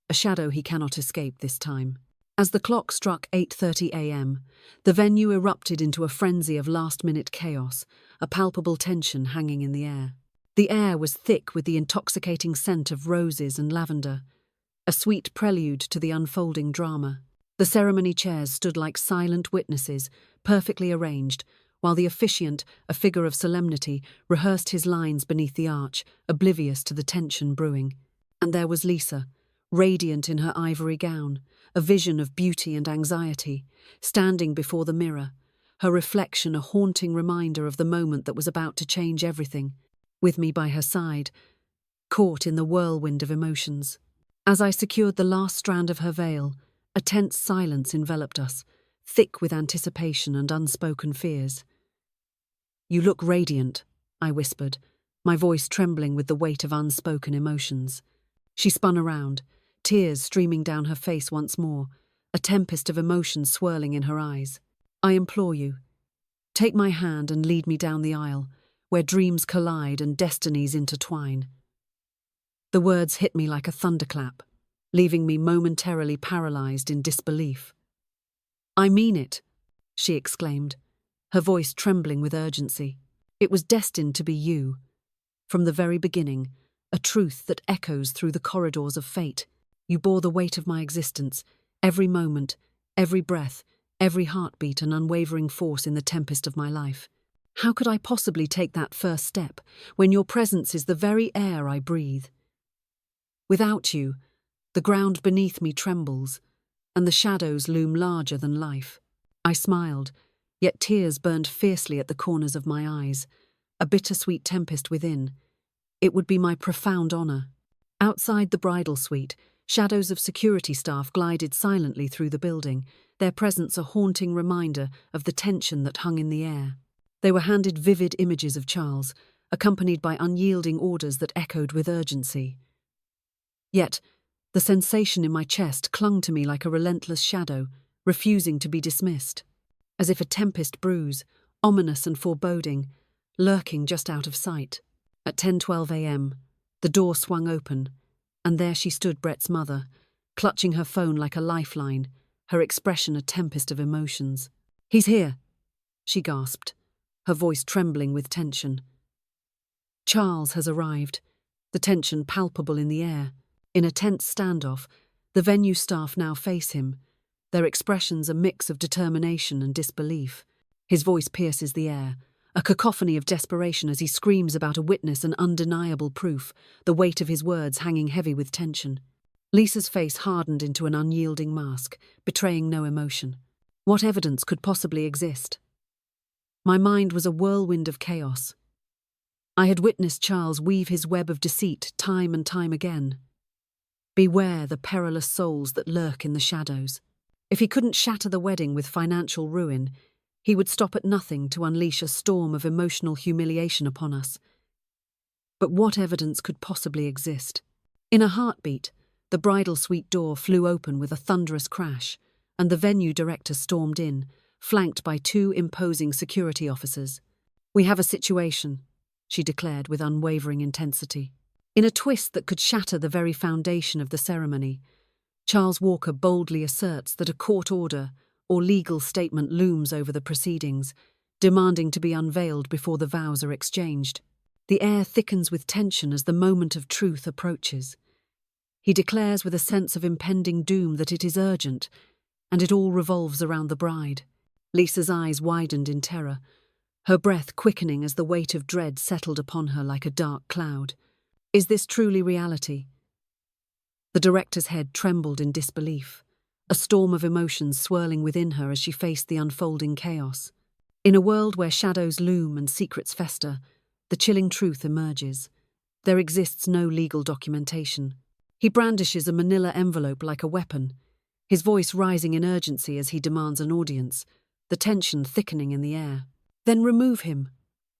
a shadow he cannot escape this time. As the clock struck 8:30 a.m., the venue erupted into a frenzy of last-minute chaos, a palpable tension hanging in the air. The air was thick with the intoxicating scent of roses and lavender, a sweet prelude to the unfolding drama. The ceremony chairs stood like silent witnesses, perfectly arranged, while the officiant, a figure of solemnity, rehearsed his lines beneath the arch, oblivious to the tension brewing. And there was Lisa, radiant in her ivory gown, a vision of beauty and anxiety, standing before the mirror, her reflection a haunting reminder of the moment that was about to change everything, with me by her side, caught in the whirlwind of emotions. As I secured the last strand of her veil, a tense silence enveloped us, thick with anticipation and unspoken fears. You look radiant, I whispered, my voice trembling with the weight of unspoken emotions. She spun around, tears streaming down her face once more, a tempest of emotion swirling in her eyes. I implore you, take my hand and lead me down the aisle, where dreams collide and destinies intertwine. The words hit me like a thunderclap, leaving me momentarily paralyzed in disbelief. I mean it, she exclaimed, her voice trembling with urgency. It was destined to be you. From the very beginning, a truth that echoes through the corridors of fate. You bore the weight of my existence, every moment, every breath, every heartbeat an unwavering force in the tempest of my life. How could I possibly take that first step, when your presence is the very air I breathe? Without you, the ground beneath me trembles, and the shadows loom larger than life. I smiled, yet tears burned fiercely at the corners of my eyes, a bittersweet tempest within. It would be my profound honor. Outside the bridal suite, shadows of security staff glided silently through the building, their presence a haunting reminder of the tension that hung in the air. They were handed vivid images of Charles, accompanied by unyielding orders that echoed with urgency. Yet, the sensation in my chest clung to me like a relentless shadow, refusing to be dismissed, as if a tempest brews, ominous and foreboding, lurking just out of sight. At 10:12 a.m., the door swung open, and there she stood, Brett's mother, clutching her phone like a lifeline, her expression a tempest of emotions. "He's here," she gasped, her voice trembling with tension. Charles has arrived, the tension palpable in the air. In a tense standoff, the venue staff now face him, their expressions a mix of determination and disbelief. His voice pierces the air, a cacophony of desperation as he screams about a witness and undeniable proof, the weight of his words hanging heavy with tension. Lisa's face hardened into an unyielding mask, betraying no emotion. What evidence could possibly exist? My mind was a whirlwind of chaos. I had witnessed Charles weave his web of deceit time and time again. Beware the perilous souls that lurk in the shadows. If he couldn't shatter the wedding with financial ruin, he would stop at nothing to unleash a storm of emotional humiliation upon us. But what evidence could possibly exist? In a heartbeat, the bridal suite door flew open with a thunderous crash, and the venue director stormed in, flanked by 2 imposing security officers. "We have a situation," she declared with unwavering intensity. In a twist that could shatter the very foundation of the ceremony, Charles Walker boldly asserts that a court order or legal statement looms over the proceedings, demanding to be unveiled before the vows are exchanged. The air thickens with tension as the moment of truth approaches. He declares with a sense of impending doom that it is urgent, and it all revolves around the bride. Lisa's eyes widened in terror, her breath quickening as the weight of dread settled upon her like a dark cloud. Is this truly reality? The director's head trembled in disbelief, a storm of emotions swirling within her as she faced the unfolding chaos. In a world where shadows loom and secrets fester, the chilling truth emerges. There exists no legal documentation. He brandishes a manila envelope like a weapon, his voice rising in urgency as he demands an audience, the tension thickening in the air. "Then remove him,"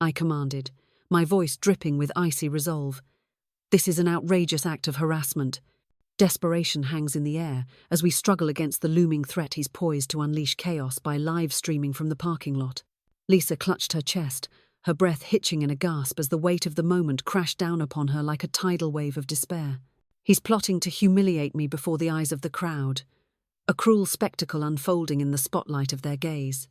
I commanded, my voice dripping with icy resolve. This is an outrageous act of harassment. Desperation hangs in the air as we struggle against the looming threat he's poised to unleash chaos by live streaming from the parking lot. Lisa clutched her chest, her breath hitching in a gasp as the weight of the moment crashed down upon her like a tidal wave of despair. He's plotting to humiliate me before the eyes of the crowd, a cruel spectacle unfolding in the spotlight of their gaze.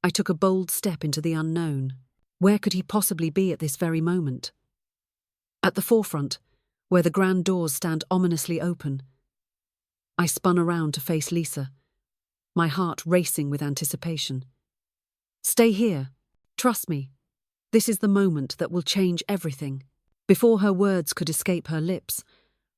I took a bold step into the unknown. Where could he possibly be at this very moment? At the forefront, where the grand doors stand ominously open, I spun around to face Lisa, my heart racing with anticipation. "Stay here. Trust me. This is the moment that will change everything." Before her words could escape her lips,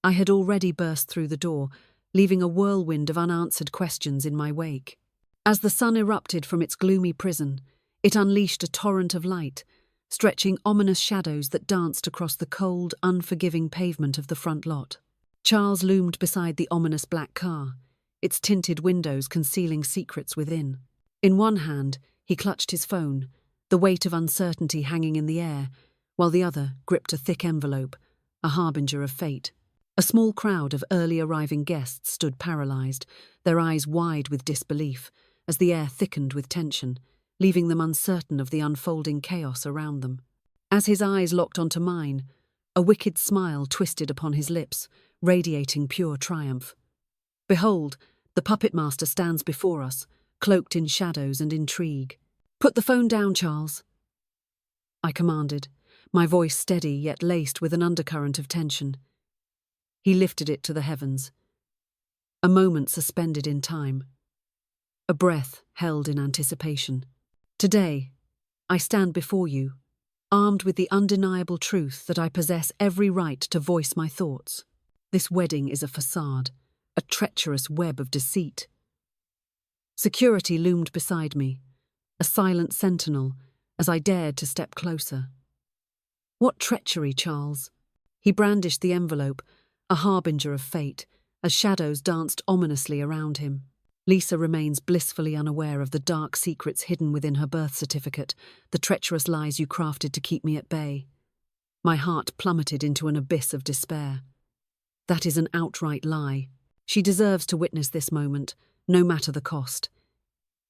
I had already burst through the door, leaving a whirlwind of unanswered questions in my wake. As the sun erupted from its gloomy prison, it unleashed a torrent of light, stretching ominous shadows that danced across the cold, unforgiving pavement of the front lot. Charles loomed beside the ominous black car, its tinted windows concealing secrets within. In one hand, he clutched his phone, the weight of uncertainty hanging in the air, while the other gripped a thick envelope, a harbinger of fate. A small crowd of early-arriving guests stood paralyzed, their eyes wide with disbelief, as the air thickened with tension, leaving them uncertain of the unfolding chaos around them. As his eyes locked onto mine, a wicked smile twisted upon his lips, radiating pure triumph. "Behold, the puppet master stands before us, cloaked in shadows and intrigue. Put the phone down, Charles," I commanded, my voice steady yet laced with an undercurrent of tension. He lifted it to the heavens. A moment suspended in time. A breath held in anticipation. "Today, I stand before you, armed with the undeniable truth that I possess every right to voice my thoughts. This wedding is a facade, a treacherous web of deceit." Security loomed beside me, a silent sentinel, as I dared to step closer. "What treachery, Charles?" He brandished the envelope, a harbinger of fate, as shadows danced ominously around him. Lisa remains blissfully unaware of the dark secrets hidden within her birth certificate, the treacherous lies you crafted to keep me at bay. My heart plummeted into an abyss of despair. That is an outright lie. She deserves to witness this moment, no matter the cost.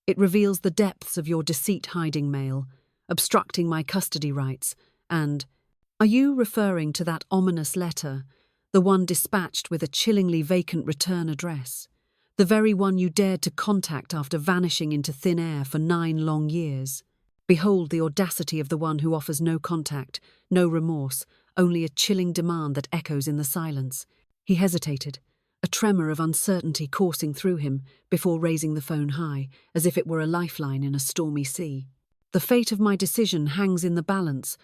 It reveals the depths of your deceit-hiding mail, obstructing my custody rights, and— Are you referring to that ominous letter, the one dispatched with a chillingly vacant return address? The very one you dared to contact after vanishing into thin air for 9 long years? Behold the audacity of the one who offers no contact, no remorse, only a chilling demand that echoes in the silence. He hesitated, a tremor of uncertainty coursing through him before raising the phone high, as if it were a lifeline in a stormy sea. "The fate of my decision hangs in the balance,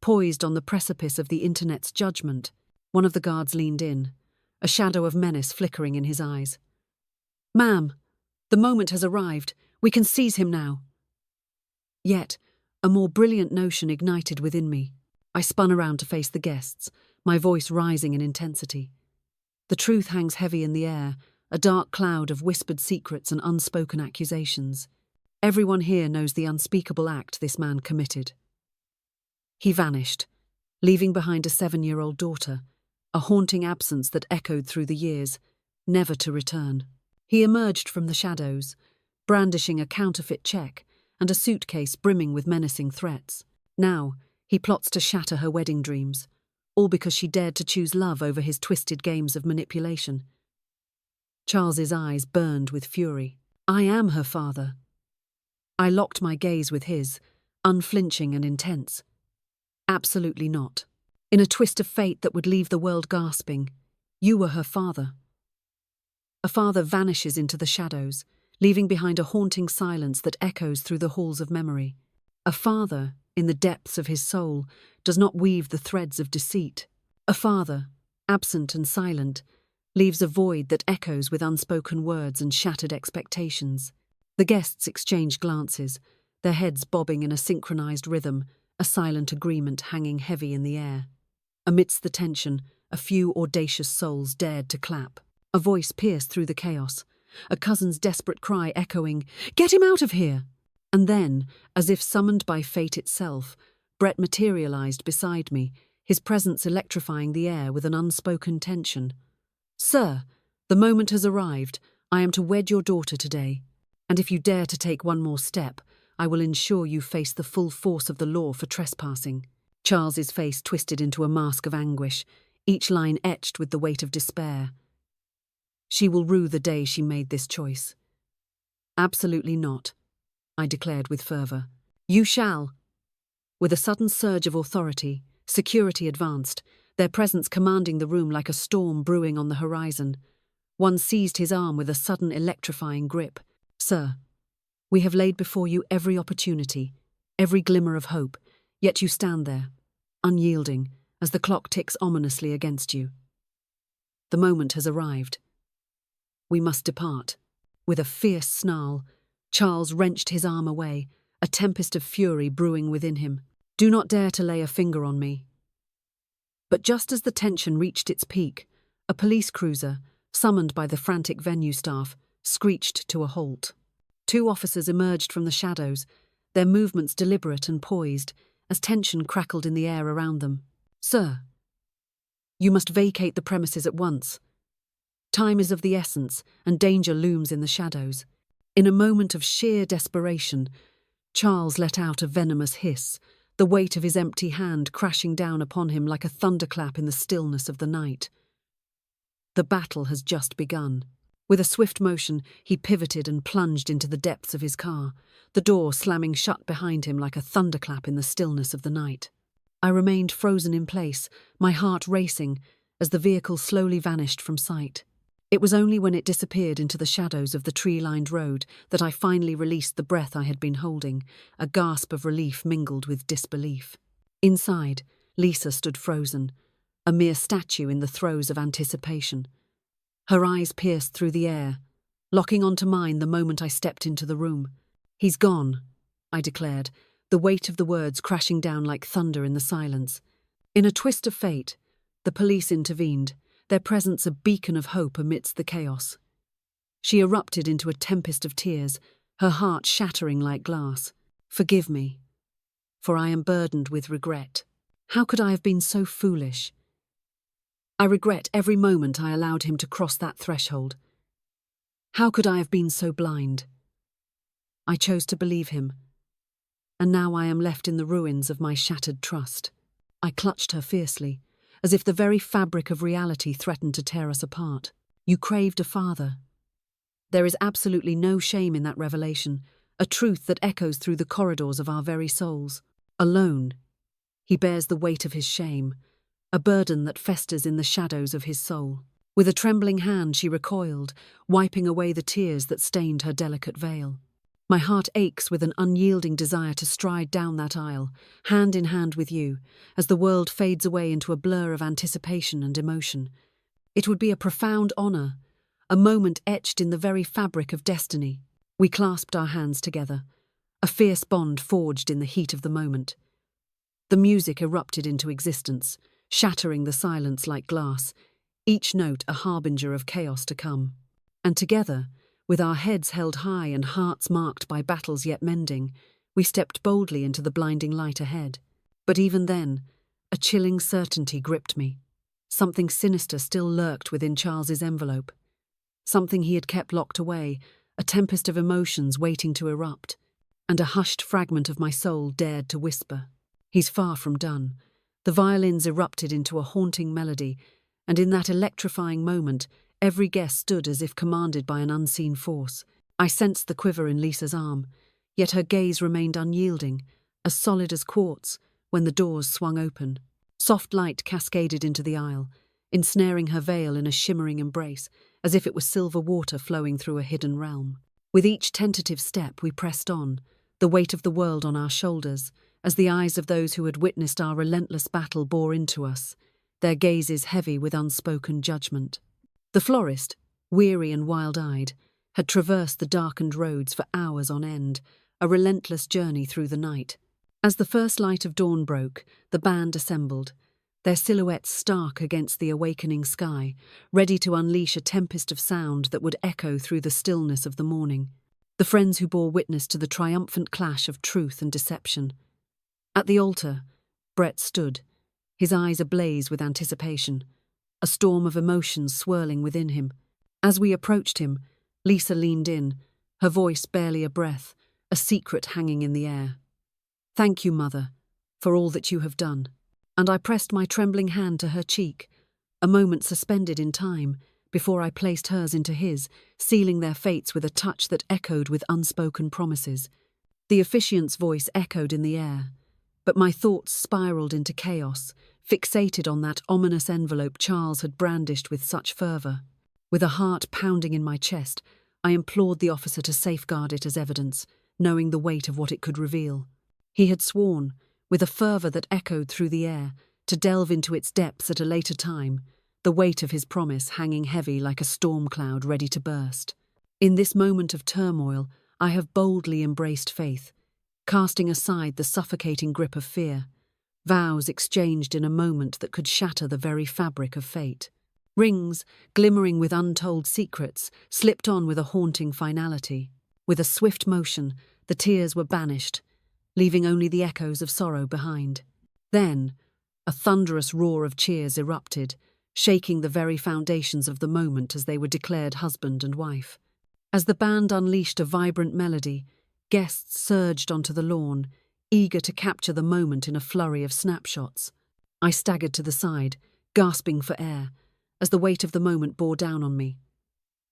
poised on the precipice of the internet's judgment." One of the guards leaned in, a shadow of menace flickering in his eyes. "Ma'am, the moment has arrived. We can seize him now." Yet, a more brilliant notion ignited within me. I spun around to face the guests, my voice rising in intensity. The truth hangs heavy in the air, a dark cloud of whispered secrets and unspoken accusations. Everyone here knows the unspeakable act this man committed. He vanished, leaving behind a 7-year-old daughter, a haunting absence that echoed through the years, never to return. He emerged from the shadows, brandishing a counterfeit check and a suitcase brimming with menacing threats. Now, he plots to shatter her wedding dreams, all because she dared to choose love over his twisted games of manipulation. Charles's eyes burned with fury. I am her father. I locked my gaze with his, unflinching and intense. Absolutely not. In a twist of fate that would leave the world gasping, you were her father. A father vanishes into the shadows, leaving behind a haunting silence that echoes through the halls of memory. A father, in the depths of his soul, does not weave the threads of deceit. A father, absent and silent, leaves a void that echoes with unspoken words and shattered expectations. The guests exchange glances, their heads bobbing in a synchronized rhythm, a silent agreement hanging heavy in the air. Amidst the tension, a few audacious souls dared to clap. A voice pierced through the chaos, a cousin's desperate cry echoing, "Get him out of here!" And then, as if summoned by fate itself, Brett materialized beside me, his presence electrifying the air with an unspoken tension. "Sir, the moment has arrived. I am to wed your daughter today. And if you dare to take one more step, I will ensure you face the full force of the law for trespassing." Charles's face twisted into a mask of anguish, each line etched with the weight of despair. She will rue the day she made this choice. Absolutely not, I declared with fervour. You shall. With a sudden surge of authority, security advanced, their presence commanding the room like a storm brewing on the horizon. One seized his arm with a sudden electrifying grip. Sir, we have laid before you every opportunity, every glimmer of hope, yet you stand there, unyielding, as the clock ticks ominously against you. The moment has arrived. We must depart. With a fierce snarl, Charles wrenched his arm away, a tempest of fury brewing within him. Do not dare to lay a finger on me. But just as the tension reached its peak, a police cruiser, summoned by the frantic venue staff, screeched to a halt. 2 officers emerged from the shadows, their movements deliberate and poised, as tension crackled in the air around them. Sir, you must vacate the premises at once. Time is of the essence, and danger looms in the shadows. In a moment of sheer desperation, Charles let out a venomous hiss, the weight of his empty hand crashing down upon him like a thunderclap in the stillness of the night. The battle has just begun. With a swift motion, he pivoted and plunged into the depths of his car, the door slamming shut behind him like a thunderclap in the stillness of the night. I remained frozen in place, my heart racing, as the vehicle slowly vanished from sight. It was only when it disappeared into the shadows of the tree-lined road that I finally released the breath I had been holding, a gasp of relief mingled with disbelief. Inside, Lisa stood frozen, a mere statue in the throes of anticipation. Her eyes pierced through the air, locking onto mine the moment I stepped into the room. He's gone, I declared, the weight of the words crashing down like thunder in the silence. In a twist of fate, the police intervened, their presence a beacon of hope amidst the chaos. She erupted into a tempest of tears, her heart shattering like glass. Forgive me, for I am burdened with regret. How could I have been so foolish? I regret every moment I allowed him to cross that threshold. How could I have been so blind? I chose to believe him, and now I am left in the ruins of my shattered trust. I clutched her fiercely, as if the very fabric of reality threatened to tear us apart. You craved a father. There is absolutely no shame in that revelation, a truth that echoes through the corridors of our very souls. Alone, he bears the weight of his shame, a burden that festers in the shadows of his soul. With a trembling hand she recoiled, wiping away the tears that stained her delicate veil. My heart aches with an unyielding desire to stride down that aisle, hand in hand with you, as the world fades away into a blur of anticipation and emotion. It would be a profound honour, a moment etched in the very fabric of destiny. We clasped our hands together, a fierce bond forged in the heat of the moment. The music erupted into existence, shattering the silence like glass, each note a harbinger of chaos to come. And together, with our heads held high and hearts marked by battles yet mending, we stepped boldly into the blinding light ahead. But even then, a chilling certainty gripped me. Something sinister still lurked within Charles's envelope. Something he had kept locked away, a tempest of emotions waiting to erupt. And a hushed fragment of my soul dared to whisper, "He's far from done." The violins erupted into a haunting melody, and in that electrifying moment, every guest stood as if commanded by an unseen force. I sensed the quiver in Lisa's arm, yet her gaze remained unyielding, as solid as quartz, when the doors swung open. Soft light cascaded into the aisle, ensnaring her veil in a shimmering embrace, as if it were silver water flowing through a hidden realm. With each tentative step we pressed on, the weight of the world on our shoulders, as the eyes of those who had witnessed our relentless battle bore into us, their gazes heavy with unspoken judgment. The florist, weary and wild-eyed, had traversed the darkened roads for hours on end, a relentless journey through the night. As the first light of dawn broke, the band assembled, their silhouettes stark against the awakening sky, ready to unleash a tempest of sound that would echo through the stillness of the morning. The friends who bore witness to the triumphant clash of truth and deception. At the altar, Brett stood, his eyes ablaze with anticipation, a storm of emotions swirling within him. As we approached him, Lisa leaned in, her voice barely a breath, a secret hanging in the air. "Thank you, Mother, for all that you have done." And I pressed my trembling hand to her cheek, a moment suspended in time, before I placed hers into his, sealing their fates with a touch that echoed with unspoken promises. The officiant's voice echoed in the air, but my thoughts spiraled into chaos, fixated on that ominous envelope Charles had brandished with such fervour. With a heart pounding in my chest, I implored the officer to safeguard it as evidence, knowing the weight of what it could reveal. He had sworn, with a fervour that echoed through the air, to delve into its depths at a later time, the weight of his promise hanging heavy like a storm cloud ready to burst. In this moment of turmoil, I have boldly embraced faith, casting aside the suffocating grip of fear, vows exchanged in a moment that could shatter the very fabric of fate. Rings, glimmering with untold secrets, slipped on with a haunting finality. With a swift motion, the tears were banished, leaving only the echoes of sorrow behind. Then, a thunderous roar of cheers erupted, shaking the very foundations of the moment as they were declared husband and wife. As the band unleashed a vibrant melody, guests surged onto the lawn, eager to capture the moment in a flurry of snapshots. I staggered to the side, gasping for air, as the weight of the moment bore down on me.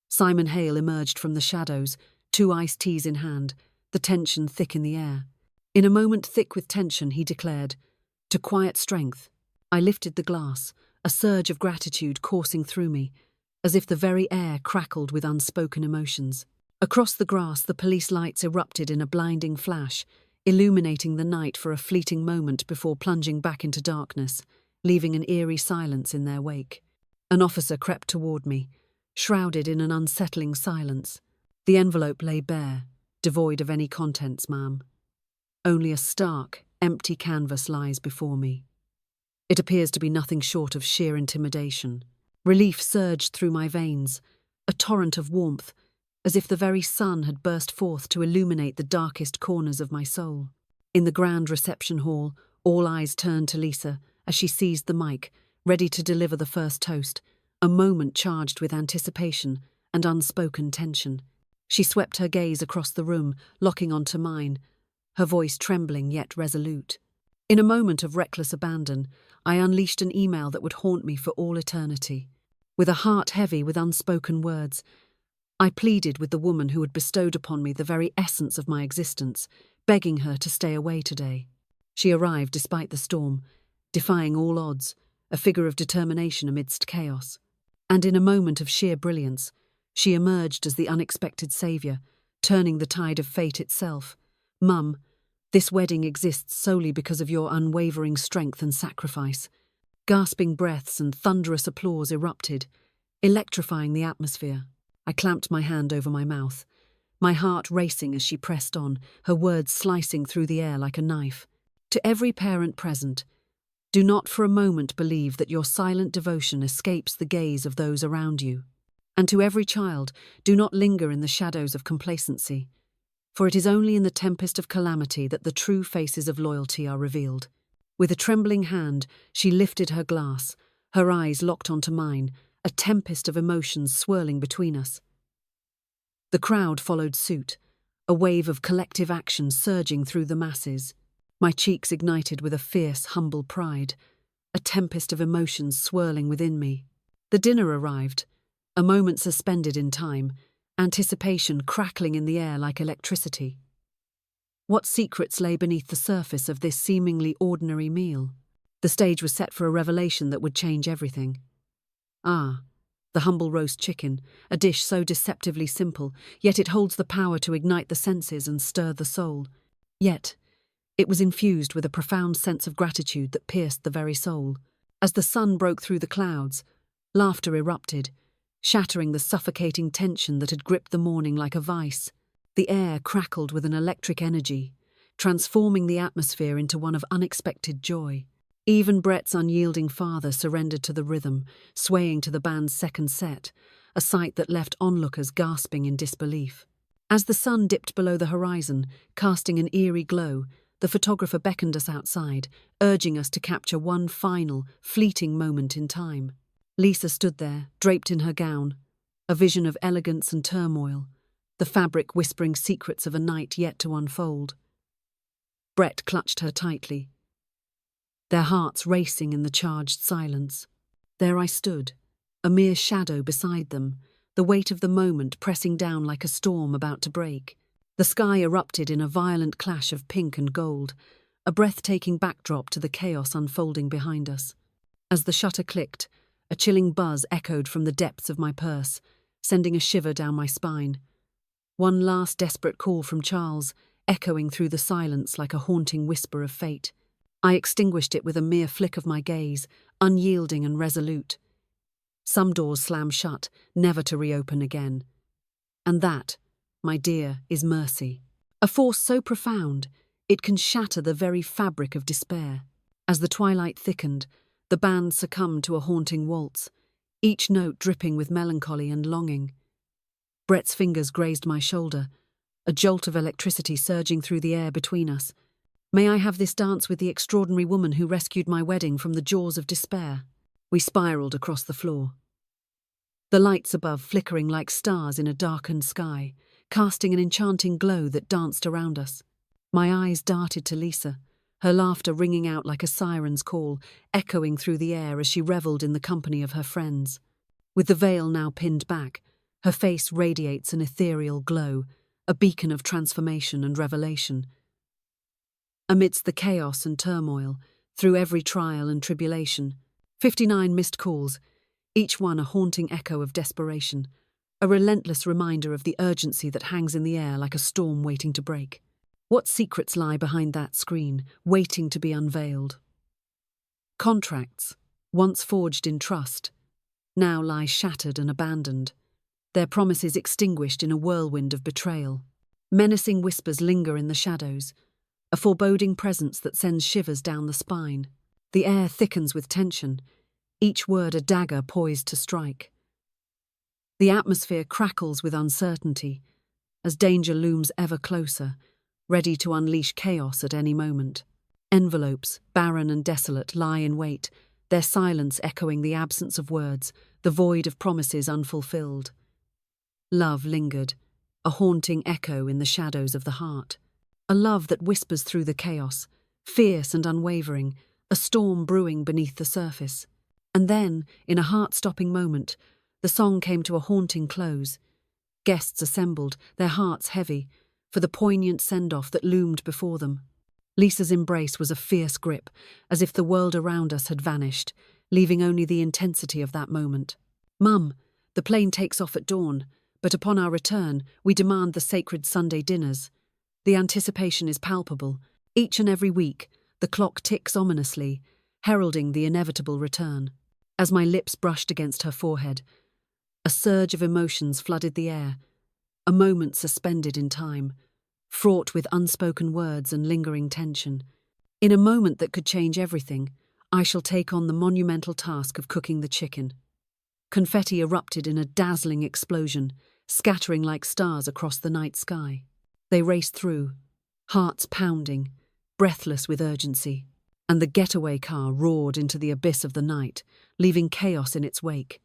Simon Hale emerged from the shadows, 2 iced teas in hand, the tension thick in the air. In a moment thick with tension, he declared, "To quiet strength." I lifted the glass, a surge of gratitude coursing through me, as if the very air crackled with unspoken emotions. Across the grass, the police lights erupted in a blinding flash, illuminating the night for a fleeting moment before plunging back into darkness, leaving an eerie silence in their wake. An officer crept toward me, shrouded in an unsettling silence. The envelope lay bare, devoid of any contents, ma'am. Only a stark, empty canvas lies before me. It appears to be nothing short of sheer intimidation. Relief surged through my veins, a torrent of warmth, as if the very sun had burst forth to illuminate the darkest corners of my soul. In the grand reception hall, all eyes turned to Lisa as she seized the mic, ready to deliver the first toast, a moment charged with anticipation and unspoken tension. She swept her gaze across the room, locking onto mine, her voice trembling yet resolute. In a moment of reckless abandon, I unleashed an email that would haunt me for all eternity. With a heart heavy with unspoken words, I pleaded with the woman who had bestowed upon me the very essence of my existence, begging her to stay away today. She arrived despite the storm, defying all odds, a figure of determination amidst chaos. And in a moment of sheer brilliance, she emerged as the unexpected saviour, turning the tide of fate itself. "Mum, this wedding exists solely because of your unwavering strength and sacrifice." Gasping breaths and thunderous applause erupted, electrifying the atmosphere. I clamped my hand over my mouth, my heart racing as she pressed on, her words slicing through the air like a knife. To every parent present, do not for a moment believe that your silent devotion escapes the gaze of those around you. And to every child, do not linger in the shadows of complacency, for it is only in the tempest of calamity that the true faces of loyalty are revealed. With a trembling hand, she lifted her glass, her eyes locked onto mine, a tempest of emotions swirling between us. The crowd followed suit, a wave of collective action surging through the masses. My cheeks ignited with a fierce, humble pride, a tempest of emotions swirling within me. The dinner arrived, a moment suspended in time, anticipation crackling in the air like electricity. What secrets lay beneath the surface of this seemingly ordinary meal? The stage was set for a revelation that would change everything. The humble roast chicken, a dish so deceptively simple, yet it holds the power to ignite the senses and stir the soul. Yet, it was infused with a profound sense of gratitude that pierced the very soul. As the sun broke through the clouds, laughter erupted, shattering the suffocating tension that had gripped the morning like a vice. The air crackled with an electric energy, transforming the atmosphere into one of unexpected joy. Even Brett's unyielding father surrendered to the rhythm, swaying to the band's second set, a sight that left onlookers gasping in disbelief. As the sun dipped below the horizon, casting an eerie glow, the photographer beckoned us outside, urging us to capture one final, fleeting moment in time. Lisa stood there, draped in her gown, a vision of elegance and turmoil, the fabric whispering secrets of a night yet to unfold. Brett clutched her tightly, their hearts racing in the charged silence. There I stood, a mere shadow beside them, the weight of the moment pressing down like a storm about to break. The sky erupted in a violent clash of pink and gold, a breathtaking backdrop to the chaos unfolding behind us. As the shutter clicked, a chilling buzz echoed from the depths of my purse, sending a shiver down my spine. One last desperate call from Charles, echoing through the silence like a haunting whisper of fate. I extinguished it with a mere flick of my gaze, unyielding and resolute. Some doors slam shut, never to reopen again. And that, my dear, is mercy. A force so profound, it can shatter the very fabric of despair. As the twilight thickened, the band succumbed to a haunting waltz, each note dripping with melancholy and longing. Brett's fingers grazed my shoulder, a jolt of electricity surging through the air between us. May I have this dance with the extraordinary woman who rescued my wedding from the jaws of despair? We spiraled across the floor, the lights above flickering like stars in a darkened sky, casting an enchanting glow that danced around us. My eyes darted to Lisa, her laughter ringing out like a siren's call, echoing through the air as she revelled in the company of her friends. With the veil now pinned back, her face radiates an ethereal glow, a beacon of transformation and revelation. Amidst the chaos and turmoil, through every trial and tribulation, 59 missed calls, each one a haunting echo of desperation, a relentless reminder of the urgency that hangs in the air like a storm waiting to break. What secrets lie behind that screen, waiting to be unveiled? Contracts, once forged in trust, now lie shattered and abandoned, their promises extinguished in a whirlwind of betrayal. Menacing whispers linger in the shadows, a foreboding presence that sends shivers down the spine. The air thickens with tension, each word a dagger poised to strike. The atmosphere crackles with uncertainty, as danger looms ever closer, ready to unleash chaos at any moment. Envelopes, barren and desolate, lie in wait, their silence echoing the absence of words, the void of promises unfulfilled. Love lingered, a haunting echo in the shadows of the heart. A love that whispers through the chaos, fierce and unwavering, a storm brewing beneath the surface. And then, in a heart-stopping moment, the song came to a haunting close. Guests assembled, their hearts heavy, for the poignant send-off that loomed before them. Lisa's embrace was a fierce grip, as if the world around us had vanished, leaving only the intensity of that moment. "Mum, the plane takes off at dawn, but upon our return, we demand the sacred Sunday dinners. The anticipation is palpable. Each and every week, the clock ticks ominously, heralding the inevitable return." As my lips brushed against her forehead, a surge of emotions flooded the air, a moment suspended in time, fraught with unspoken words and lingering tension. In a moment that could change everything, I shall take on the monumental task of cooking the chicken. Confetti erupted in a dazzling explosion, scattering like stars across the night sky. They raced through, hearts pounding, breathless with urgency, and the getaway car roared into the abyss of the night, leaving chaos in its wake.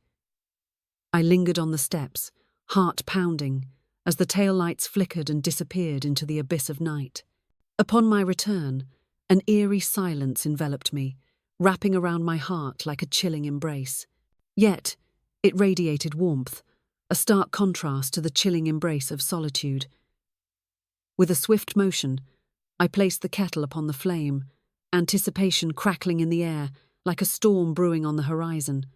I lingered on the steps, heart pounding, as the taillights flickered and disappeared into the abyss of night. Upon my return, an eerie silence enveloped me, wrapping around my heart like a chilling embrace. Yet, it radiated warmth, a stark contrast to the chilling embrace of solitude. With a swift motion, I placed the kettle upon the flame, anticipation crackling in the air like a storm brewing on the horizon.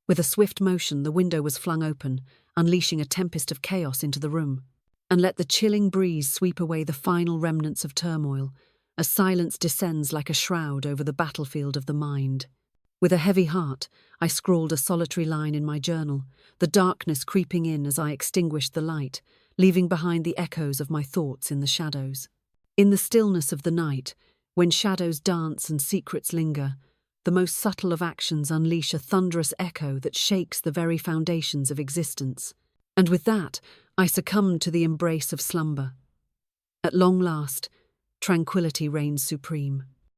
With a swift motion, the window was flung open, unleashing a tempest of chaos into the room. And let the chilling breeze sweep away the final remnants of turmoil, as silence descends like a shroud over the battlefield of the mind. With a heavy heart, I scrawled a solitary line in my journal, the darkness creeping in as I extinguished the light, leaving behind the echoes of my thoughts in the shadows. In the stillness of the night, when shadows dance and secrets linger, the most subtle of actions unleash a thunderous echo that shakes the very foundations of existence. And with that, I succumbed to the embrace of slumber. At long last, tranquility reigns supreme.